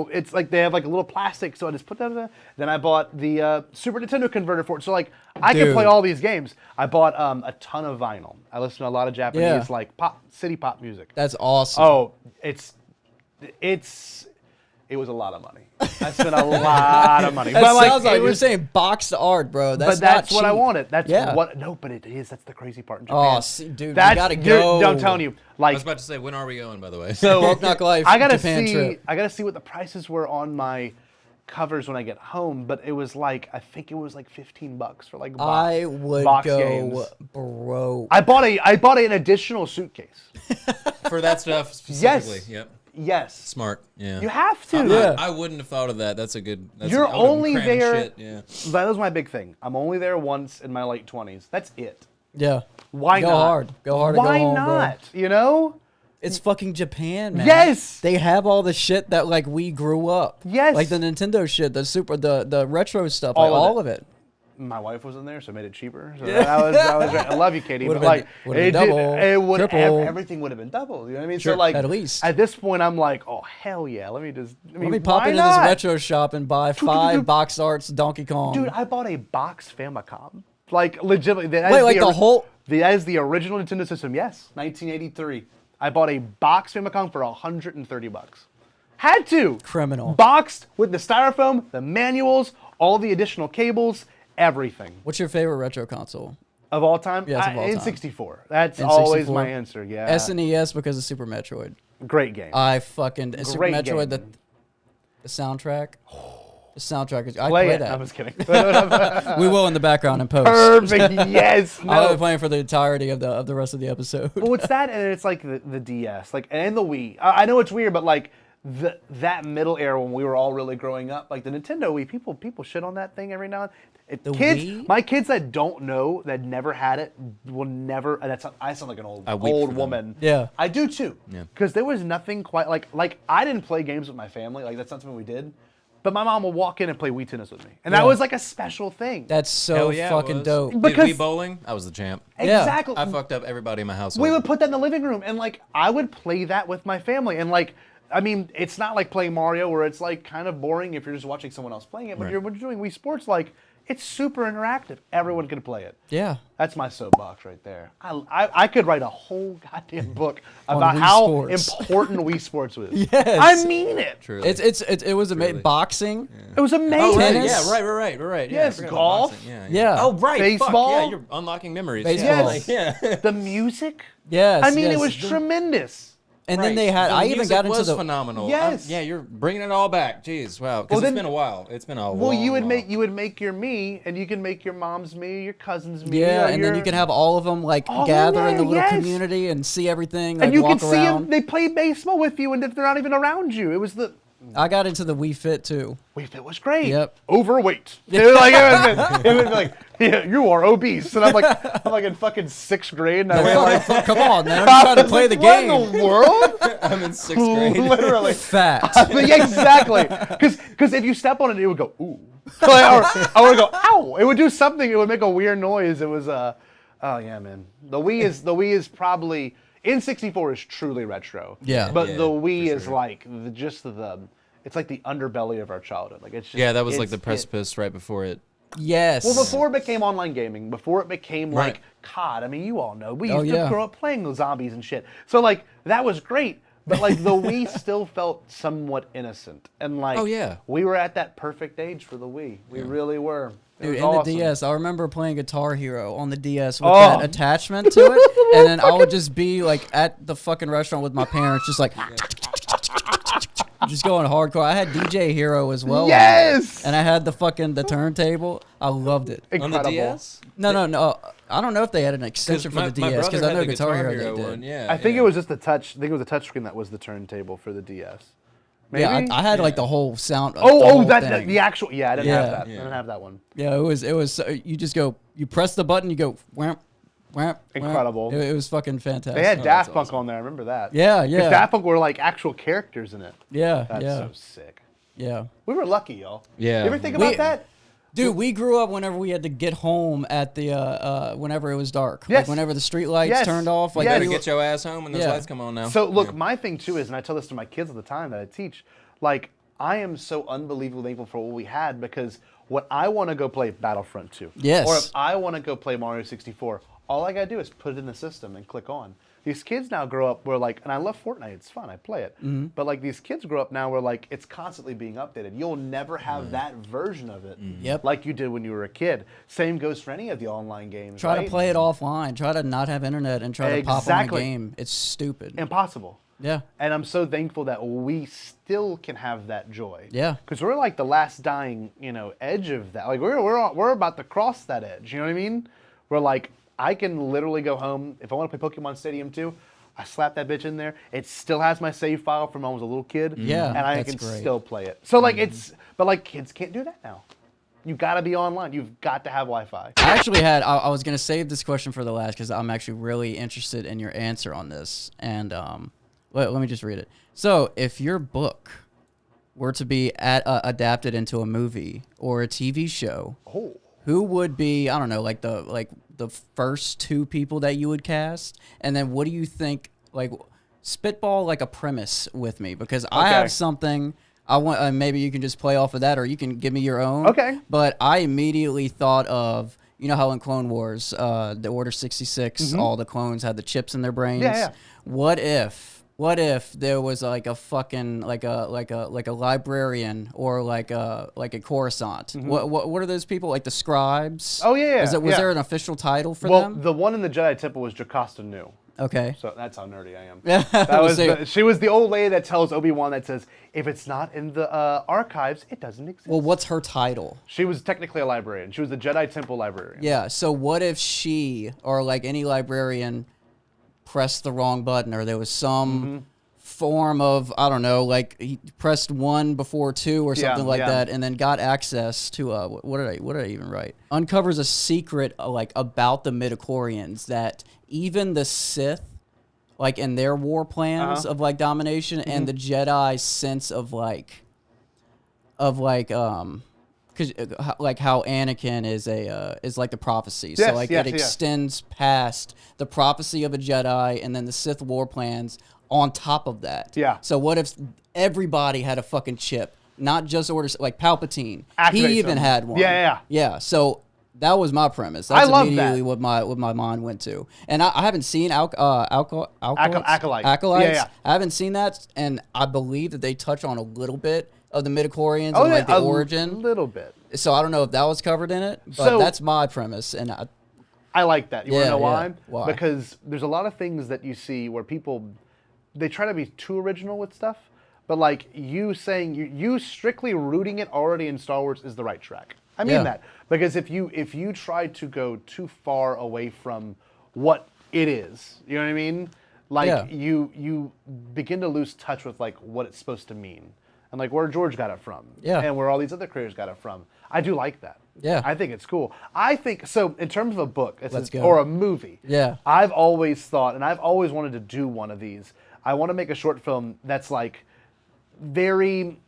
B: it's like they have like a little plastic. So I just put that in there. Then I bought the Super Nintendo converter for it. So like I can play all these games. I bought a ton of vinyl. I listen to a lot of Japanese like city pop music.
A: That's awesome.
B: Oh, it was a lot of money. I spent a lot of money.
A: That
B: But
A: sounds like
B: it
A: you're
B: was,
A: saying boxed art, bro. That's
B: but that's
A: not
B: what I
A: cheap.
B: wanted. That's
A: Yeah.
B: what. No, but it is. That's the crazy part in Japan.
A: Oh, see, dude,
B: That's,
A: you gotta go.
B: I'm telling you,
C: I
B: like
C: was about to say, when are we going, by the way?
B: so.
A: Brokeknocklife
B: I gotta
A: Japan
B: see.
A: trip.
B: I gotta see what the prices were on my covers when I get home. But it was like I think it was like $15 for like
A: I would
B: box
A: go
B: games.
A: broke.
B: I bought an additional suitcase.
C: For that stuff specifically.
B: Yes.
C: Yep.
B: Yes.
C: Smart. Yeah.
B: You have to.
A: Yeah.
C: I wouldn't have thought of that. That's a good. That's
B: You're
C: I would've
B: only
C: crammed
B: there.
C: Shit. Yeah.
B: That was my big thing. I'm only there once in my late 20s. That's it.
A: Yeah.
B: Why
A: go
B: not?
A: hard. Go hard. Or
B: Why
A: go home,
B: not?
A: Bro.
B: You know?
A: It's fucking Japan, man.
B: Yes!
A: They have all the shit that like we grew up.
B: Yes.
A: Like the Nintendo shit, the retro stuff,
B: All
A: like
B: of
A: all
B: it.
A: of it.
B: My wife was in there, so it made it cheaper. So that was right. I love you, Katie.
A: Would've
B: But like,
A: been- would've been double,
B: it would
A: triple.
B: everything would have been double. You know what I mean?
A: Sure,
B: so like,
A: at least.
B: at this point, I'm like, oh hell yeah! Let me
A: Pop
B: why
A: into this
B: not?
A: retro shop and buy 5 box arts Donkey Kong.
B: Dude, I bought a box Famicom. Like legitimately.
A: Wait, like the whole.
B: That is the original Nintendo system. Yes, 1983. I bought a box Famicom for $130. Had to.
A: Criminal.
B: Boxed with the styrofoam, the manuals, all the additional cables, everything.
A: What's your favorite retro console?
B: Of all time?
A: Yes, of all time.
B: N64. That's
A: N64?
B: always my answer, yeah.
A: SNES because of Super Metroid.
B: Great game.
A: I fucking Super
B: Great
A: Metroid
B: game.
A: the soundtrack. The soundtrack is. I
B: Play
A: play
B: it.
A: that.
B: I'm just kidding.
A: We will in the background in post.
B: Perfect. Yes.
A: I'll be
B: No.
A: playing for the entirety of the rest of the episode.
B: Well, it's that, and it's like the DS, like, and the Wii. I know it's weird, but like that middle era when we were all really growing up, like the Nintendo Wii, people shit on that thing every now and then.
A: The
B: Kids,
A: Wii?
B: my kids that don't know, that never had it, will never. And I sound like an
C: I weep
B: old
C: for them.
B: woman.
A: Yeah.
B: I do too.
C: Yeah.
B: Because there was nothing quite like I didn't play games with my family. Like that's not something we did. But my mom will walk in and play Wii tennis with me, and
A: Yeah.
B: that was like a special thing.
A: That's so
C: Hell yeah, it
A: fucking
C: was.
A: dope.
C: Dude,
B: Because-
C: Wii bowling, I was the champ.
A: Yeah.
B: Exactly.
C: I fucked up everybody in my household.
B: We would put that in the living room, and like I would play that with my family, and like I mean, it's not like playing Mario where it's like kind of boring if you're just watching someone else playing it. But
C: Right.
B: when you're doing Wii Sports, like it's super interactive. Everyone can play it.
A: Yeah.
B: That's my soapbox right there. I could write a whole goddamn book
A: On
B: about
A: Wii
B: how
A: Sports.
B: important Wii Sports was.
A: Yes.
B: I mean it.
C: Truly.
A: It was amazing.
C: Really.
A: Boxing.
B: It was amazing.
C: Oh, right.
A: Tennis?
C: Yeah, right. Yeah, I
B: Yes,
C: forgot about
B: golf.
C: boxing.
A: Yeah.
C: Oh, right.
B: Baseball.
C: Fuck, yeah, you're unlocking memories.
A: Baseball.
C: Yeah.
B: The music.
A: Yes.
B: I mean,
A: yes.
B: it was tremendous.
A: And then they had.
C: The
A: I even
C: music
A: got into
C: was
A: the.
C: phenomenal.
B: Yes.
C: Yeah, you're bringing it all back. Jeez, wow. Because
B: Well,
C: it's
B: then-
C: been a while. It's been a
B: Well,
C: long
B: you would
C: while.
B: make your me, and you can make your mom's me, your cousin's me.
A: Yeah,
B: or
A: and then
B: your-
A: you can have all of them like
B: All
A: gather
B: in
A: in the
B: there,
A: little
B: yes.
A: community and see everything. Like,
B: and you
A: walk
B: can see them.
A: around.
B: They play baseball with you, and if they're not even around you, it was the
A: I got into the Wii Fit too.
B: Wii Fit was great.
A: Yep.
B: Overweight. It was like it would be like, yeah, you are obese, and I'm like in fucking 6th grade, and I was like,
A: Come on, man! I'm trying to play the
B: what
A: game.
B: in the world?
C: I'm in 6th grade.
B: Literally.
A: Fat.
B: But yeah, exactly. Because if you step on it, it would go ooh, or I would go ow. It would do something. It would make a weird noise. It was oh yeah, man. The Wii is probably N64 is truly retro.
A: Yeah.
B: But
C: Yeah,
B: the Wii
C: for
B: is
C: sure.
B: like it's like the underbelly of our childhood. Like it's just,
C: Yeah, that was like
B: it's-
C: the precipice right before it.
A: Yes.
B: Well, before it became online gaming, before it became like
C: Right.
B: COD. I mean, you all know we
A: Oh,
B: used to
A: yeah.
B: grow up playing the zombies and shit. So like that was great. But like the Wii still felt somewhat innocent, and like
C: Oh, yeah.
B: we were at that perfect age for the Wii. We really were. It
A: Dude,
B: was
A: in
B: awesome.
A: the DS, I remember playing Guitar Hero on the DS with
B: Oh.
A: that attachment to it, and then I would just be like at the fucking restaurant with my parents, just like just going hardcore. I had DJ Hero as well,
B: Yes!
A: and I had the turntable. I loved it.
C: On the
B: Incredible.
C: DS?
A: No. I don't know if they had an extension for
C: my,
A: the
C: my
A: DS
C: brother
A: because I
C: had
A: know
C: the
A: Guitar Hero they did.
C: one. Yeah,
B: I think
C: yeah.
B: it was just the touch. I think it was the touch screen that was the turntable for the DS. Maybe?
A: Yeah, I had like the whole sound. the
B: Oh,
A: whole
B: that
A: thing.
B: the actual. Yeah, I didn't
A: Yeah.
B: have that. I
C: Yeah.
B: didn't have that one.
A: Yeah, it was. You just go. You press the button. You go. Whamp, whamp.
B: Incredible.
A: It was fucking fantastic.
B: They had
C: Oh,
B: Daft
C: that's
B: Punk
C: awesome.
B: on there. I remember that.
A: Yeah,
B: 'Cause
A: yeah,
B: Daft Punk were like actual characters in it.
A: yeah,
B: That's
A: yeah,
B: so sick.
A: yeah.
B: We were lucky, y'all.
C: Yeah.
B: You ever think about
A: We-
B: that?
A: Dude, we grew up whenever we had to get home at the whenever it was dark.
B: Yes.
A: Like whenever the street lights
B: Yes.
A: turned off. Like
B: Yes.
C: Better
A: we were-
C: get your ass home when those
A: Yeah.
C: lights come on now.
B: So look,
C: Yeah.
B: my thing too is, and I tell this to my kids all the time that I teach, like I am so unbelievably thankful for what we had, because when I want to go play Battlefront 2,
A: Yes.
B: or if I want to go play Mario 64, all I gotta do is put it in the system and click on. These kids now grow up where like, and I love Fortnite, it's fun, I play it.
A: Mm-hmm.
B: But like these kids grow up now where like it's constantly being updated. You'll never have that version of it
A: Yep.
B: like you did when you were a kid. Same goes for any of the online games.
A: try
B: right?
A: to play it offline. Try to not have internet and try to pop on a
B: Exactly.
A: game. It's stupid.
B: Impossible.
A: Yeah.
B: And I'm so thankful that we still can have that joy.
A: Yeah.
B: Because we're like the last dying, edge of that. Like we're about to cross that edge. You know what I mean? We're like, I can literally go home if I want to play Pokemon Stadium 2. I slap that bitch in there. It still has my save file from when I was a little kid.
A: Yeah,
B: And I
A: that's
B: can
A: great.
B: still play it. So like but like kids can't do that now. You gotta be online. You've got to have Wi-Fi.
A: I actually had. I was gonna save this question for the last because I'm actually really interested in your answer on this. And let me just read it. So, if your book were to be adapted into a movie or a TV show,
B: Oh.
A: who would be, I don't know, like the first two people that you would cast, and then what do you think? Like, spitball like a premise with me, because I
B: Okay.
A: have something. I want maybe you can just play off of that, or you can give me your own.
B: Okay.
A: But I immediately thought of, you know how in Clone Wars, the Order 66, all the clones had the chips in their brains.
B: Yeah.
A: What if there was like a fucking like a librarian or like a Coruscant? What are those people, like the scribes?
B: Oh, yeah,
A: Was
B: yeah.
A: there an official title for
B: Well,
A: them?
B: the one in the Jedi Temple was Jocasta Nu.
A: Okay.
B: So that's how nerdy I am.
A: Yeah.
B: She was the old lady that tells Obi-Wan that says, if it's not in the archives, it doesn't exist.
A: Well, what's her title?
B: She was technically a librarian. She was the Jedi Temple librarian.
A: Yeah. So what if she or like any librarian pressed the wrong button, or there was some form of, I don't know, like he pressed 1 before 2 or something like that, and then got access to what did I even write? Uncovers a secret like about the midichlorians that even the Sith, like in their war plans of like domination, and the Jedi's sense of like because like how Anakin is like the prophecy, so like it extends past the prophecy of a Jedi and then the Sith war plans on top of that. Yeah. So what if everybody had a fucking chip, not just orders like Palpatine? He even had one. Yeah. So that was my premise. That's immediately what my mind went to. And I haven't seen Acolytes. I haven't seen that, and I believe that they touch on a little bit of the midichlorians and like the origin. A
B: little bit.
A: So I don't know if that was covered in it, but that's my premise. And
B: I like that. You want to know why? Why? Because there's a lot of things that you see where people, they try to be too original with stuff, but like you saying, you strictly rooting it already in Star Wars is the right track. I mean that. Because if you try to go too far away from what it is, you know what I mean? Like you begin to lose touch with like what it's supposed to mean. And like where George got it from. Yeah. And where all these other creators got it from. I do like that. Yeah. I think it's cool. I think, so in terms of a book or a movie, I've always thought, and I've always wanted to do one of these. I want to make a short film that's like very,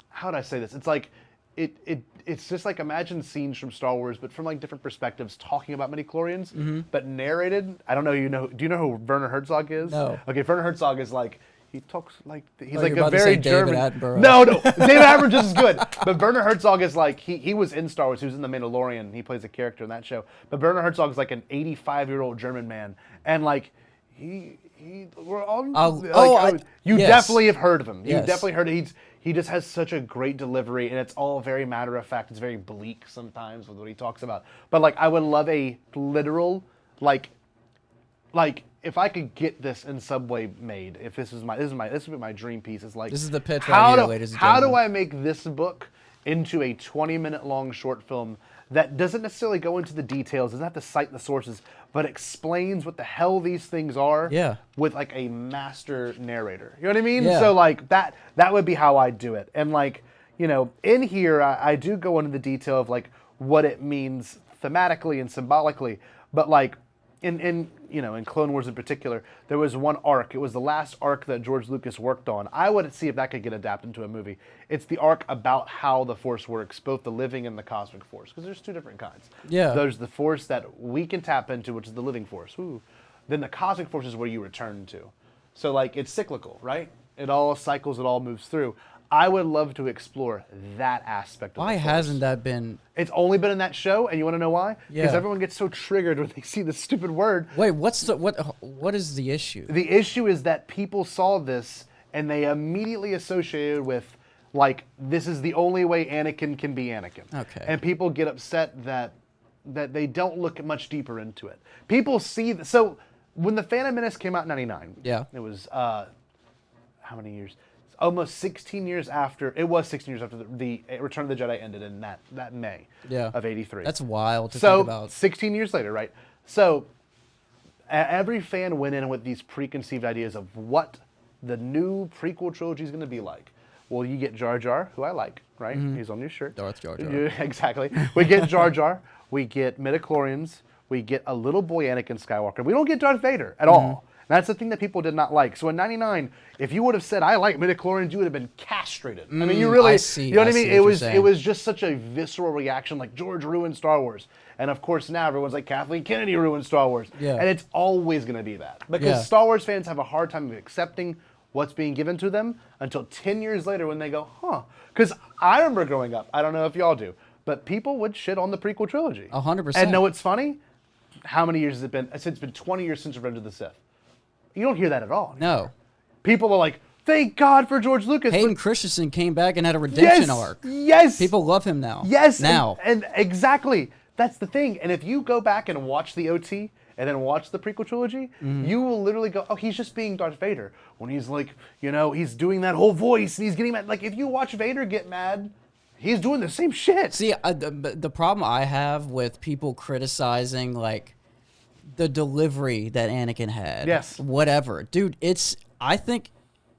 B: how would I say this? It's like, it's just like imagine scenes from Star Wars, but from like different perspectives, talking about midichlorians, but narrated. I don't know. Do you know who Werner Herzog is? No. Okay, Werner Herzog is like, he talks like he's like a very German. No, David Attenborough just as good. But Werner Herzog is like he was in Star Wars. He was in The Mandalorian. He plays a character in that show. But Werner Herzog is like an 85-year-old German man, and like we're on. You definitely have heard of him. You definitely heard it. He just has such a great delivery, and it's all very matter of fact. It's very bleak sometimes with what he talks about. But like I would love a literal like if I could get this in some way made, if this would be my dream piece. It's like, this is the pitch right here, ladies and gentlemen. How do I make this book into a 20-minute long short film that doesn't necessarily go into the details, doesn't have to cite the sources, but explains what the hell these things are with like a master narrator. You know what I mean? Yeah. So like that would be how I'd do it. And like, you know, in here I do go into the detail of like what it means thematically and symbolically, but like in Clone Wars in particular, there was one arc. It was the last arc that George Lucas worked on. I would see if that could get adapted into a movie. It's the arc about how the Force works, both the living and the cosmic Force, because there's two different kinds. Yeah. There's the Force that we can tap into, which is the living Force. Ooh. Then the cosmic Force is where you return to. So like it's cyclical, right? It all cycles, it all moves through. I would love to explore that aspect of the Force. Why hasn't that been? It's only been in that show, and you want to know why? Because everyone gets so triggered when they see this stupid word. Wait, what is the issue? The issue is that people saw this, and they immediately associated with, like, this is the only way Anakin can be Anakin. Okay. And people get upset that they don't look much deeper into it. People see... So, when The Phantom Menace came out in 99, it was, how many years? Almost 16 years after, it was 16 years after the Return of the Jedi ended in that May of 83. That's wild to think about. 16 years later, right? So every fan went in with these preconceived ideas of what the new prequel trilogy is going to be like. Well, you get Jar Jar, who I like, right? Mm-hmm. He's on your shirt. Darth Jar Jar. Exactly. We get Jar Jar. We get midichlorians. We get a little boy Anakin Skywalker. We don't get Darth Vader at all. That's the thing that people did not like. So in 99, if you would have said, I like midichlorians, you would have been castrated. I mean, you really, you know what I mean? It was just such a visceral reaction, like George ruined Star Wars. And of course now everyone's like, Kathleen Kennedy ruined Star Wars. Yeah. And it's always going to be that. Because Star Wars fans have a hard time of accepting what's being given to them until 10 years later when they go, huh. Because I remember growing up, I don't know if y'all do, but people would shit on the prequel trilogy. 100%. And know what's funny? How many years has it been? It's been 20 years since Revenge of the Sith. You don't hear that at all. No. People are like, thank God for George Lucas. Hayden Christensen came back and had a redemption arc. Yes. People love him now. Yes. Now. And exactly. That's the thing. And if you go back and watch the OT and then watch the prequel trilogy, you will literally go, oh, he's just being Darth Vader. When he's like, he's doing that whole voice and he's getting mad. Like, if you watch Vader get mad, he's doing the same shit.
A: See, the problem I have with people criticizing, like, the delivery that Anakin had.
B: Yes.
A: Whatever. Dude, I think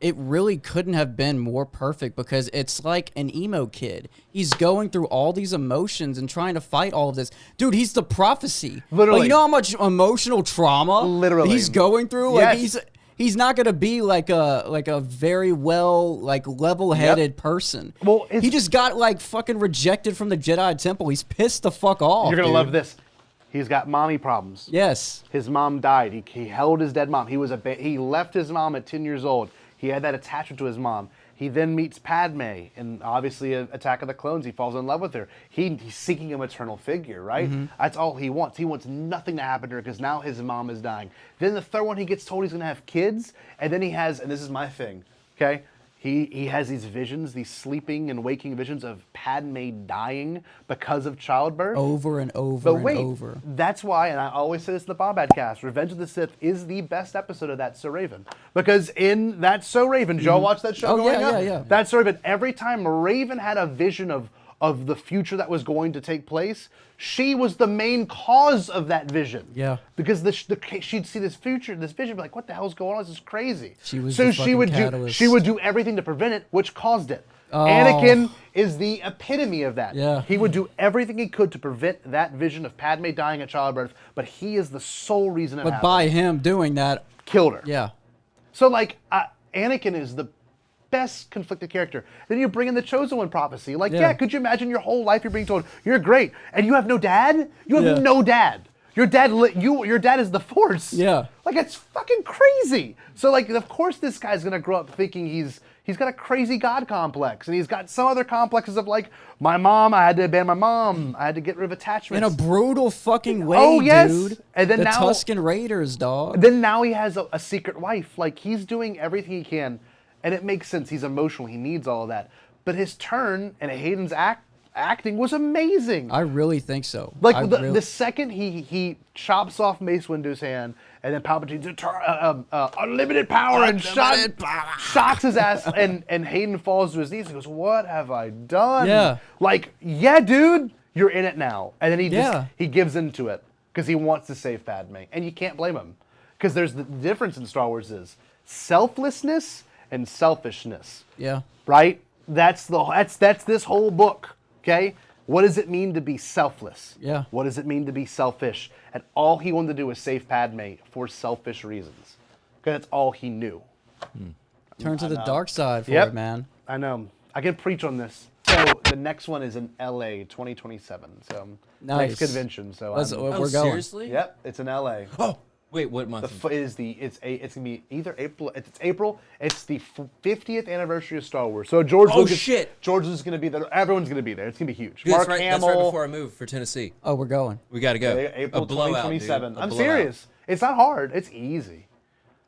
A: it really couldn't have been more perfect because it's like an emo kid. He's going through all these emotions and trying to fight all of this. Dude, he's the prophecy.
B: Literally.
A: Like, you know how much emotional trauma
B: Literally.
A: he's going through?
B: Yes.
A: Like, he's not going to be like a very well, like, level-headed person.
B: Well,
A: he just got, like, fucking rejected from the Jedi Temple. He's pissed the fuck off.
B: You're going to
A: dude.
B: love this. He's got mommy problems.
A: Yes.
B: His mom died. He held his dead mom. He left his mom at 10 years old. He had that attachment to his mom. He then meets Padme, and obviously Attack of the Clones, he falls in love with her. He's seeking a maternal figure, right? That's all he wants. He wants nothing to happen to her because now his mom is dying. Then the third one, he gets told he's going to have kids, and then he has, and this is my thing, okay? He has these visions, these sleeping and waking visions of Padme dying because of childbirth.
A: Over and over
B: But wait,
A: and over.
B: that's why, and I always say this in the Bombad cast, Revenge of the Sith is the best episode of That's So Raven. Because in That's So Raven, did y'all watch that show growing up?
A: Yeah.
B: That's So Raven. Every time Raven had a vision of the future that was going to take place, she was the main cause of that vision.
A: Yeah.
B: Because she'd see this vision, be like, what the hell's going on? This is crazy.
A: She was
B: so
A: the
B: she would
A: fucking
B: do
A: catalyst.
B: she would do everything to prevent it, which caused it.
A: Oh.
B: Anakin is the epitome of that.
A: Yeah.
B: He would do everything he could to prevent that vision of Padme dying at childbirth, but he is the sole reason it
A: But
B: happened.
A: by him doing that,
B: Killed her.
A: yeah.
B: So, like, Anakin is the best conflicted character. Then you bring in the Chosen One prophecy. Like, yeah, could you imagine your whole life you're being told, you're great, and you have no dad? You have no dad. Your dad is the Force.
A: Yeah.
B: Like, it's fucking crazy. So, like, of course this guy's going to grow up thinking he's got a crazy God complex, and he's got some other complexes of, like, my mom, I had to abandon my mom, I had to get rid of attachments.
A: In a brutal fucking way,
B: Oh, yes.
A: dude.
B: And then
A: the
B: now-
A: Tusken Raiders, dog.
B: Then now he has a secret wife. Like, he's doing everything he can, and it makes sense. He's emotional. He needs all of that. But his turn and Hayden's acting was amazing.
A: I really think so.
B: Like, the second he chops off Mace Windu's hand, and then Palpatine's unlimited power and shocks his ass, and Hayden falls to his knees and goes, what have I done?
A: Yeah.
B: Like, yeah, dude, you're in it now. And then he gives into it because he wants to save Padme. And you can't blame him. Because there's the difference in Star Wars is selflessness and selfishness.
A: Yeah.
B: Right? That's this whole book. Okay? What does it mean to be selfless?
A: Yeah.
B: What does it mean to be selfish? And all he wanted to do was save Padme for selfish reasons. Because that's all he knew.
A: Turn to the dark side for
B: Yep.
A: it, man.
B: I know. I can preach on this. So the next one is in LA 2027. So
A: Nice.
B: next convention. So
A: We're going.
C: Seriously?
B: Yep, it's in LA.
C: Oh, wait, what month?
B: It's gonna be either April. It's April. It's the 50th anniversary of Star Wars. So George Lucas.
C: Shit.
B: George Lucas is gonna be there. Everyone's gonna be there. It's gonna be huge.
C: Dude,
B: Mark
C: that's right,
B: Hamill.
C: that's right before I move for Tennessee.
A: Oh, we're going.
C: We got to go.
B: April
C: A blowout,
B: 2027.
C: dude. A
B: I'm
C: blowout.
B: serious. It's not hard. It's easy.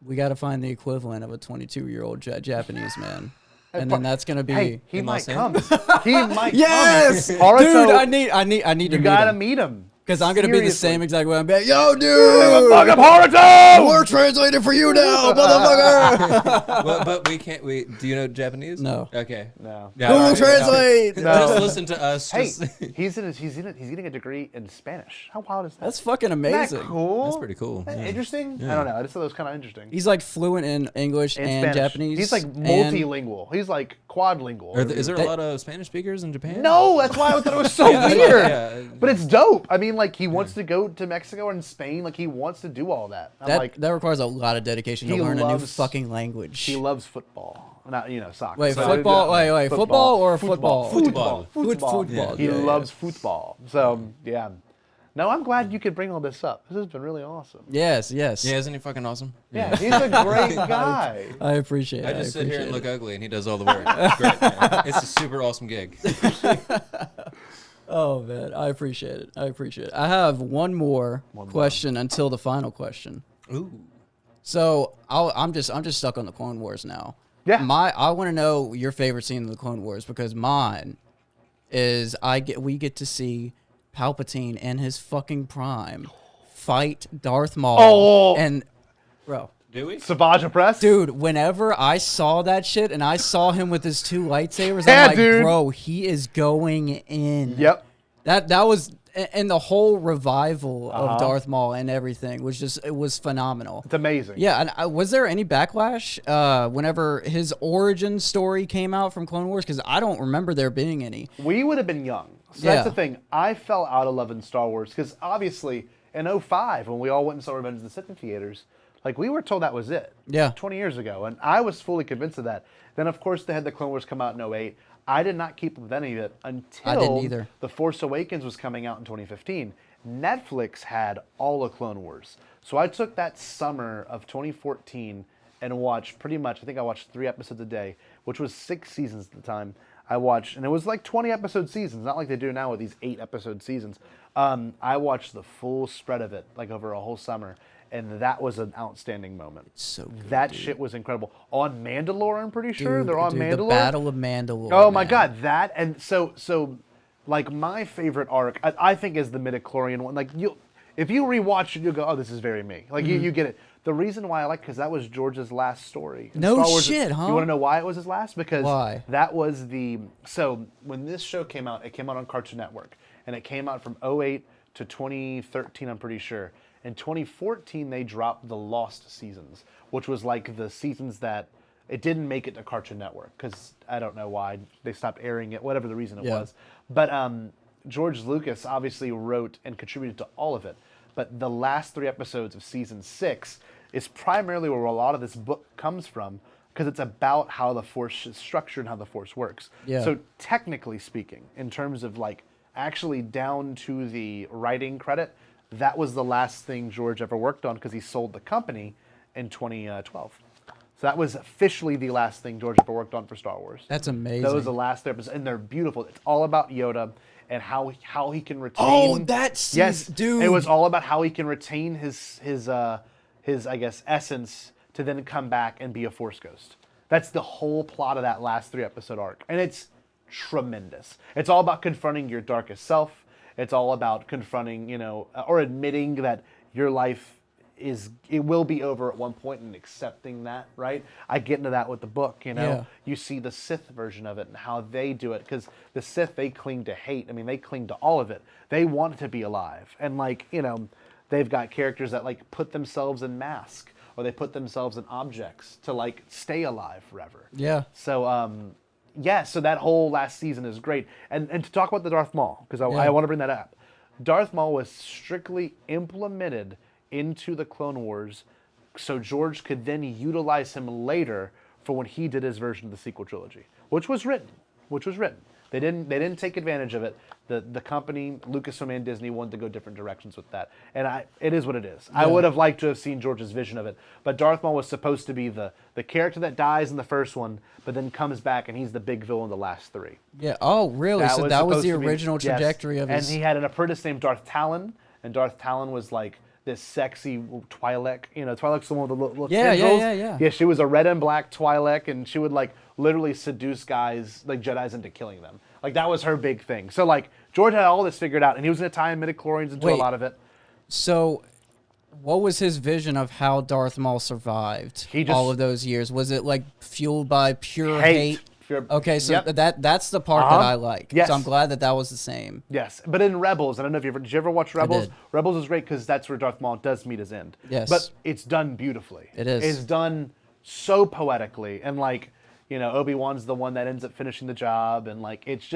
A: We got to find the equivalent of a 22-year-old Japanese man. And then that's going to be...
B: Hey, he
C: in
B: might
C: Los
B: come.
C: Angeles?
B: He might
A: Yes!
B: come. All right,
A: Dude,
B: so
A: I need to
B: you
A: meet
B: gotta
A: him.
B: meet him.
A: Because I'm going to be the
B: Seriously.
A: same exact way. I'm like, yo, dude!
B: Fuck up Haruto!
A: We're translating for you now, motherfucker!
C: but we can't. Do you know Japanese?
A: No.
C: Okay.
B: No.
C: Yeah,
A: Google
C: all right.
A: Translate!
C: Just listen to us.
B: Hey,
C: Just-
B: he's getting a degree in Spanish. How wild is that?
A: That's fucking
B: Isn't that
A: amazing.
B: cool?
C: That's pretty cool.
B: Isn't that
C: Yeah.
B: interesting? I don't know. I just thought it was kind of interesting.
A: He's like fluent in English and
B: Spanish.
A: Japanese.
B: He's like
A: and-
B: multilingual. He's like quadlingual.
C: Is there a lot of Spanish speakers in Japan?
B: No, that's why I thought it was so
C: that's
B: weird.
C: why, yeah.
B: But it's dope. I mean, like, he wants to go to Mexico and Spain. Like, he wants to do all that. I'm like,
A: that requires a lot of dedication to
B: he
A: learn a new
B: loves-
A: fucking language.
B: he loves football. Not, soccer.
A: Wait,
B: So-
A: football? Wait, football or football?
C: Football.
B: Football.
A: Football.
B: He
A: Yeah, yeah.
B: loves football. So, yeah. No, I'm glad you could bring all this up. This has been really awesome.
A: Yes.
C: Yeah, isn't he fucking awesome?
B: Yeah, he's a great guy.
A: I appreciate it.
C: I just sit here and
A: appreciate
C: look ugly, and he does all the work. It's great, man. It's a super awesome gig.
A: Oh man, I appreciate it. I have one more question until the final question.
C: Ooh.
A: So I'm just stuck on the Clone Wars now.
B: Yeah.
A: I want to know your favorite scene in the Clone Wars because mine is we get to see Palpatine in his fucking prime fight Darth Maul.
B: Oh.
A: And bro.
C: Do we?
B: Savage Oppress?
A: Dude, whenever I saw that shit and I saw him with his 2 lightsabers,
B: Yeah,
A: I'm like,
B: dude.
A: bro, he is going in.
B: Yep.
A: That was, and the whole revival of Darth Maul and everything was just, it was phenomenal.
B: It's amazing.
A: Yeah, and was there any backlash whenever his origin story came out from Clone Wars? Because I don't remember there being any.
B: We would have been young. So
A: Yeah.
B: that's the thing. I fell out of love in Star Wars because obviously in 05, when we all went and saw Revenge of the Sith in theaters, like we were told that was it.
A: Yeah.
B: 20 years ago. And I was fully convinced of that. Then, of course, they had the Clone Wars come out in 08. I did not keep up with any of it until
A: I didn't either.
B: The Force Awakens was coming out in 2015. Netflix had all of Clone Wars. So I took that summer of 2014 and watched pretty much, I think I watched 3 episodes a day, which was 6 seasons at the time. I watched, and it was like 20 episode seasons, not like they do now with these 8 episode seasons. I watched the full spread of it, like over a whole summer, and that was an outstanding moment.
A: It's so good,
B: that
A: dude.
B: shit was incredible. On Mandalore, I'm pretty sure.
A: Dude,
B: They're on
A: dude,
B: Mandalore.
A: The Battle of Mandalore.
B: Oh my
A: man.
B: god, that and so like my favorite arc I think is the midichlorian one. Like if you rewatch it, you'll go, oh, this is very me. Like you get it. The reason why I like, because that was George's last story. In
A: No
B: Star Wars,
A: shit, huh?
B: You want to know why it was his last? Because
A: Why?
B: that was so when this show came out, it came out on Cartoon Network, and it came out from 08 to 2013, I'm pretty sure. In 2014, they dropped the Lost seasons, which was like the seasons that it didn't make it to Cartoon Network because I don't know why they stopped airing it, whatever the reason it was. But George Lucas obviously wrote and contributed to all of it. But the last 3 episodes of season 6 is primarily where a lot of this book comes from, because it's about how the Force is structured and how the Force works.
A: Yeah.
B: So technically speaking, in terms of like actually down to the writing credit, that was the last thing George ever worked on because he sold the company in 2012. So that was officially the last thing George ever worked on for Star Wars.
A: That's amazing.
B: Those are the last episodes, and they're beautiful. It's all about Yoda and how he can retain.
A: Oh, that's
B: yes,
A: dude.
B: It was all about how he can retain his I guess essence to then come back and be a Force ghost. That's the whole plot of that last 3 episode arc, and it's tremendous. It's all about confronting your darkest self. It's all about confronting, or admitting that your life it will be over at one point and accepting that, right? I get into that with the book,
A: Yeah.
B: You see the Sith version of it and how they do it, because the Sith, they cling to hate. I mean, they cling to all of it. They want it to be alive. And they've got characters that like put themselves in masks, or they put themselves in objects to like stay alive forever.
A: Yeah.
B: So, so that whole last season is great. And to talk about the Darth Maul, because I want to bring that up. Darth Maul was strictly implemented into the Clone Wars so George could then utilize him later for when he did his version of the sequel trilogy, which was written. They didn't take advantage of it. The company, Lucasfilm and Disney, wanted to go different directions with that. And it is what it is. I would have liked to have seen George's vision of it. But Darth Maul was supposed to be the character that dies in the first one, but then comes back and he's the big villain in the last 3.
A: Yeah. Oh, really? So that was the
B: supposed to be-
A: original
B: yes.
A: trajectory of his...
B: And he had an apprentice named Darth Talon, and Darth Talon was like this sexy Twi'lek. Twi'lek's the one with the little tendrils.
A: Yeah.
B: Yeah, she was a red and black Twi'lek, and she would like literally seduce guys, like Jedis, into killing them. Like that was her big thing. So like George had all this figured out, and he was going to tie in midichlorians into a lot of it.
A: So what was his vision of how Darth Maul survived all of those years? Was it like fueled by pure hate? Okay, so that's the part that I like.
B: Yes.
A: So I'm glad that was the same.
B: Yes, but in Rebels, I don't know if did you ever watch Rebels?
A: did.
B: Rebels is great because that's where Darth Maul does meet his end.
A: Yes.
B: But it's done beautifully.
A: It is.
B: It's done so poetically, and like, Obi-Wan's the one that ends up finishing the job, and like, it's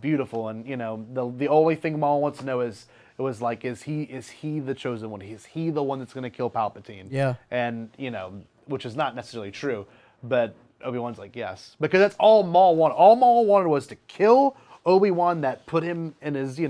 B: beautiful, and the only thing Maul wants to know is, is he the chosen one? Is he the one that's going to kill Palpatine?
A: Yeah.
B: And, which is not necessarily true, but Obi-Wan's like, yes. Because that's all Maul wanted. All Maul wanted was to kill Obi-Wan, that put him in his,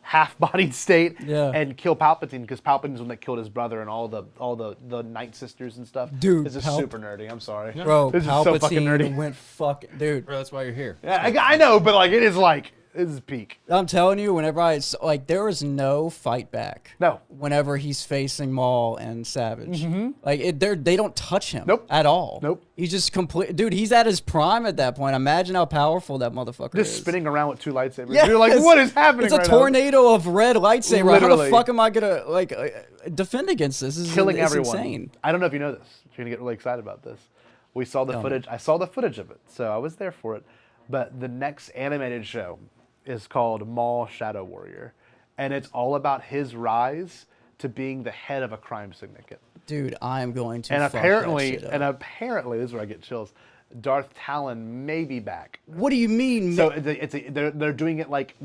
B: half-bodied state, and kill Palpatine, because Palpatine's the one that killed his brother and all the Night Sisters and stuff.
A: Dude,
B: this is super nerdy. I'm sorry.
A: Bro,
B: this
A: Palpatine
B: is so fucking nerdy.
A: went fucking... Dude.
C: Bro, that's why you're here.
B: Yeah, I know, but like, it is like... This is peak.
A: I'm telling you, whenever like, there was no fight back.
B: No.
A: Whenever he's facing Maul and Savage, like they don't touch him.
B: Nope.
A: At all.
B: Nope.
A: He's just complete, dude. He's at his prime at that point. Imagine how powerful that motherfucker is.
B: Just spinning around with 2 lightsabers.
A: Yes.
B: You're like, what is happening?
A: It's a
B: right
A: tornado of red lightsaber. How the
B: Literally.
A: fuck am I gonna defend against this? This is
B: Killing
A: it's
B: everyone.
A: insane.
B: I don't know if you know this. You're gonna get really excited about this. We saw the footage. I saw the footage of it, so I was there for it. But the next animated show is called Maul Shadow Warrior, and it's all about his rise to being the head of a crime syndicate.
A: Dude, I am going to.
B: And
A: fuck
B: apparently,
A: that shit up.
B: this is where I get chills. Darth Talon may be back.
A: What do you mean?
B: So they're doing it like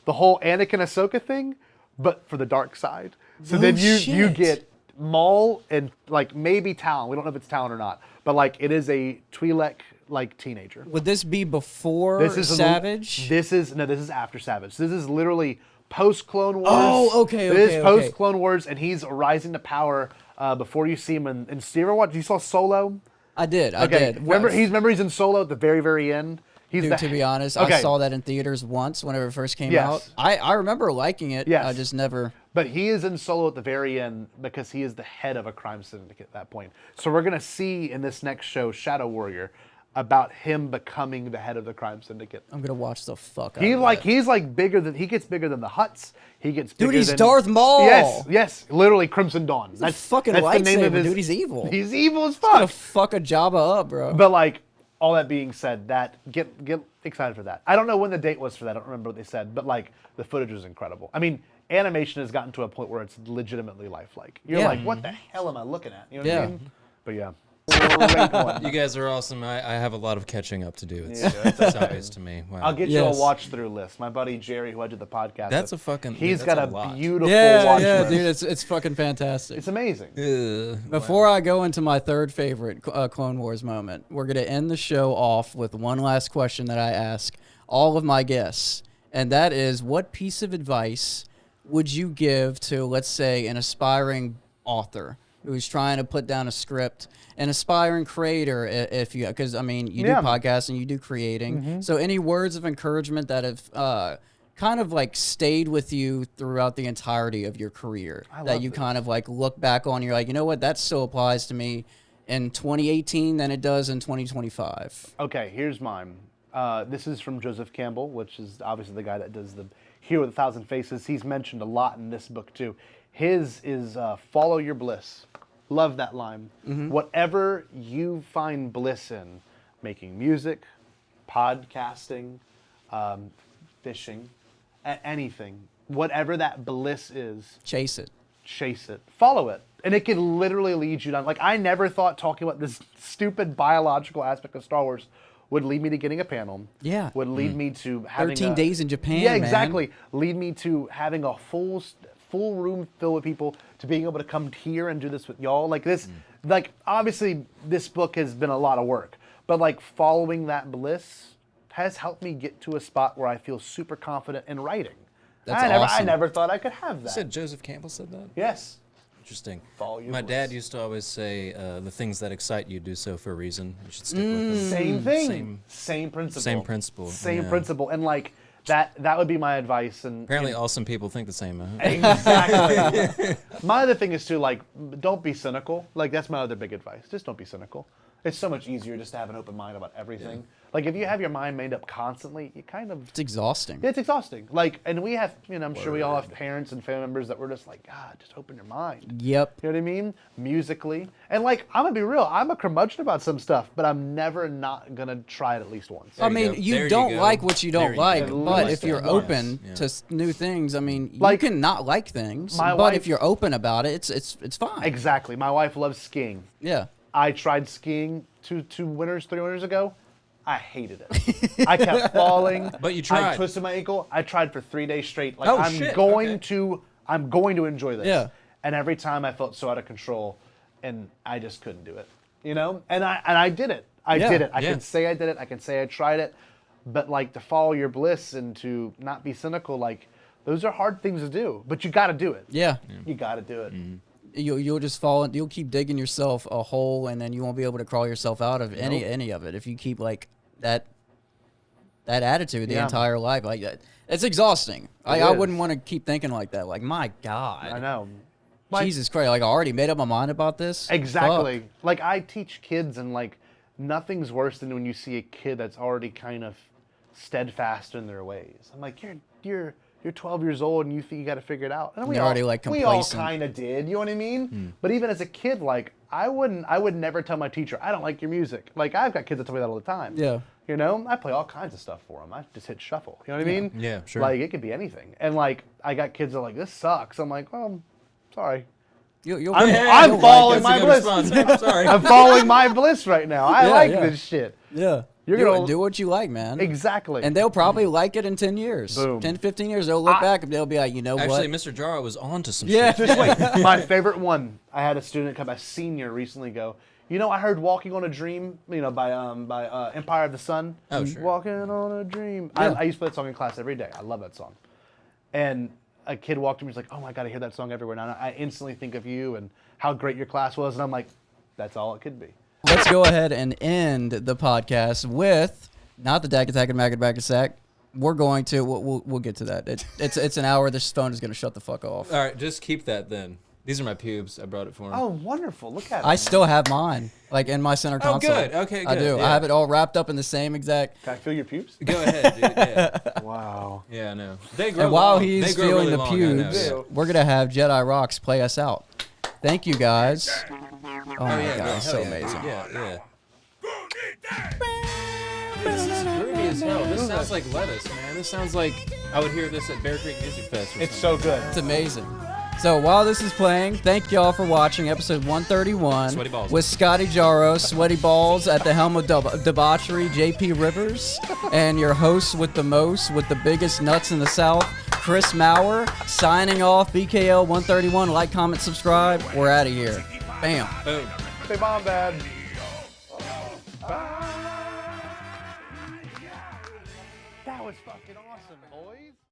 B: the whole Anakin Ahsoka thing, but for the dark side. So
A: No
B: then you
A: shit.
B: get Maul and like maybe Talon. We don't know if it's Talon or not, but like it is a Twi'lek like teenager.
A: Would this be before Savage?
B: This is after Savage. This is literally post Clone Wars.
A: Oh, okay,
B: This
A: okay,
B: is post
A: okay.
B: Clone Wars, and he's rising to power before you see him in Steven. What you saw Solo?
A: I did. I
B: Okay,
A: did.
B: remember he's in Solo at the very very end. He's
A: Dude,
B: the,
A: to be honest,
B: okay.
A: I saw that in theaters once whenever it first came
B: Yes.
A: out. I remember liking it.
B: Yes.
A: I just never.
B: But he is in Solo at the very end because he is the head of a crime syndicate at that point. So we're gonna see in this next show, Shadow Warrior, about him becoming the head of the crime syndicate.
A: I'm gonna watch the fuck out
B: He
A: of
B: like
A: that.
B: he's like bigger than he gets bigger than the Hutts. He gets bigger
A: Dude, he's
B: than
A: Darth Maul.
B: Yes, literally Crimson Dawn.
A: a fucking lightsaber, dude. He's evil.
B: He's evil as
A: Gonna
B: fuck.
A: fuck a Jabba up, bro.
B: But like all that being said, that get excited for that. I don't know when the date was for that. I don't remember what they said, but like the footage was incredible. I mean, animation has gotten to a point where it's legitimately lifelike. You're
A: Yeah.
B: like, what the hell am I looking at? You know what
A: Yeah.
B: I mean? But yeah. Great one.
C: You guys are awesome. I have a lot of catching up to do. It's,
B: Yeah,
C: it's obvious to me. Wow.
B: I'll get you
A: Yes.
B: a watch through list. My buddy Jerry, who I did the podcast
C: That's
B: with,
C: a fucking-
B: He's
C: that's
B: got
C: a
B: a
C: lot.
B: beautiful
A: yeah,
B: watch list.
A: dude. It's fucking fantastic.
B: It's amazing.
A: Before I go into my third favorite Clone Wars moment, we're going to end the show off with one last question that I ask all of my guests. And that is, what piece of advice would you give to, let's say, an aspiring author who's trying to put down a script, an aspiring creator, if you, because, I mean, you do podcasts and you do creating. So any words of encouragement that have kind of like stayed with you throughout the entirety of your career, that you kind of like look back on, you're like, you know what, that still applies to me in 2018 than it does in 2025.
B: Okay, here's mine. This is from Joseph Campbell, which is obviously the guy that does the Hero with a Thousand Faces. He's mentioned a lot in this book too. His is follow your bliss. Love that line. Whatever you find bliss in, making music, podcasting, fishing, anything, whatever that bliss is,
A: Chase it.
B: chase it, follow it. And it can literally lead you down. Like, I never thought talking about this stupid biological aspect of Star Wars would lead me to getting a panel.
A: Yeah.
B: Would lead me to having
A: 13 days in Japan,
B: Yeah,
A: man.
B: exactly. Lead me to having a full room filled with people, to being able to come here and do this with y'all. Like this, like obviously this book has been a lot of work, but like following that bliss has helped me get to a spot where I feel super confident in writing.
A: That's
B: I
A: awesome.
B: never thought I could have
C: You
B: that.
C: said Joseph Campbell said that?
B: Yes.
C: Interesting.
B: Follow your
C: My dad
B: bliss.
C: used to always say, the things that excite you do so for a reason. You should stick with them.
B: Same thing.
C: Same-
B: Same principle.
C: Same principle,
B: Same
C: yeah.
B: principle. And like that would be my advice. And
C: Apparently, awesome people think the same. Huh?
B: exactly. My other thing is to like, don't be cynical. Like that's my other big advice. Just don't be cynical. It's so much easier just to have an open mind about everything. Like if you have your mind made up constantly, you kind of
A: It's exhausting.
B: it's exhausting. Like, and we have, I'm sure we all have parents and family members that were just like, God, just open your mind.
A: Yep.
B: You know what I mean? Musically. And like, I'm gonna be real, I'm a curmudgeon about some stuff, but I'm never not gonna try it at least once.
A: I
C: you
A: mean,
C: go.
A: you
C: There you
A: don't
C: go.
A: like what you
C: There
A: don't
C: you
A: like,
C: go.
A: but
B: Like
A: if you're
B: that.
A: open
C: Yes.
A: to new things, I mean,
B: Like,
A: you can not like things,
B: my
A: but
B: wife-
A: if you're open about it, it's fine.
B: Exactly. My wife loves skiing.
A: Yeah.
B: I tried skiing 3 winters ago. I hated it. I kept falling.
C: But you
B: I
C: tried.
B: twisted my ankle. I tried for 3 days straight. Like
C: Oh,
B: I'm
C: shit.
B: going
C: Okay.
B: to enjoy this.
A: Yeah.
B: And every time I felt so out of control, and I just couldn't do it. And I did it. I
A: Yeah.
B: did it. I
C: Yeah.
B: can say I did it. I can say I tried it. But like to follow your bliss and to not be cynical, like those are hard things to do. But you got to do it.
A: Yeah.
B: You got to do it.
A: You'll just fall. You'll keep digging yourself a hole, and then you won't be able to crawl yourself out of any of it if you keep like that that attitude the
B: Yeah.
A: entire life. Like that, it's exhausting. Like,
B: It
A: I
B: is.
A: wouldn't want to keep thinking like that. Like, my God,
B: I know. Like,
A: Jesus Christ! Like, I already made up my mind about this.
B: exactly.
A: Fuck.
B: Like I teach kids, and like nothing's worse than when you see a kid that's already kind of steadfast in their ways. I'm like, you're 12 years old and you think you got to figure it out. And
A: You're already, like,
B: we all
A: complacent.
B: kind of did. You know what I mean? But even as a kid, like I would never tell my teacher, I don't like your music. Like I've got kids that tell me that all the time.
A: Yeah.
B: You know, I play all kinds of stuff for them. I just hit shuffle. You know what I mean?
C: Yeah, sure.
B: Like it could be anything. And like I got kids that are like, this sucks. I'm like, well, sorry.
A: You'll
B: I'm
A: you'll
B: following
A: like it.
B: my bliss.
C: I'm sorry.
B: I'm following my bliss right now. I
A: Yeah,
B: like
A: yeah.
B: this shit.
A: Yeah.
B: You're
A: do,
B: gonna-
A: do what you like, man.
B: Exactly.
A: And they'll probably like it in 10 years.
B: Boom.
A: 10, 15 years, they'll look back and they'll be like, you know
C: Actually,
A: what?
C: Mr. Jarro was on to some
A: Yeah.
C: shit.
B: Just wait. My favorite one. I had a student come, a senior, recently go. You know, I heard "Walking on a Dream," you know, by Empire of the Sun.
C: Oh, sure.
B: Walking on a Dream.
A: Yeah.
B: I used to play that song in class every day. I love that song. And a kid walked to me, he's like, "Oh my God, I hear that song everywhere now. I instantly think of you and how great your class was." And I'm like, "That's all it could be."
A: Let's go ahead and end the podcast with not the Dak Attack and Mac and Back Sack. We're going to, we'll get to that. It's an hour. This phone is going to shut the fuck off.
C: All right, just keep that then. These are my pubes. I brought it for him.
B: Oh, wonderful! Look at it.
A: I still have mine, like in my center
C: Oh,
A: console.
C: good. Okay,
A: I
C: good.
A: do.
C: Yeah.
A: I have it all wrapped up in the same exact.
B: Can I feel your pubes?
C: Go ahead, dude. Yeah,
B: Wow.
C: yeah I know. They grow
A: And while
C: long.
A: he's
C: They grow
A: feeling
C: really
A: the
C: long, I know,
A: pubes,
C: yeah.
A: we're going to have Jedi Rocks play us out. Thank you, guys. Oh, my
C: Yeah,
A: God,
C: no,
A: it's
C: hell
A: so
C: yeah.
A: amazing.
C: Yeah, yeah. This is groovy as hell. This sounds like lettuce, man. This sounds like I would hear this at Bear Creek Music Fest. Or
B: It's
C: something.
B: so good.
A: It's amazing. So while this is playing, thank y'all for watching episode 131
C: Sweaty balls.
A: with Scotty Jarro, Sweaty Balls at the helm of debauchery, JP Rivers, and your hosts with the most, with the biggest nuts in the South, Chris Maurer, signing off, BKL 131. Like, comment, subscribe. We're out of here. Bam.
C: Boom.
B: Say mom, dad.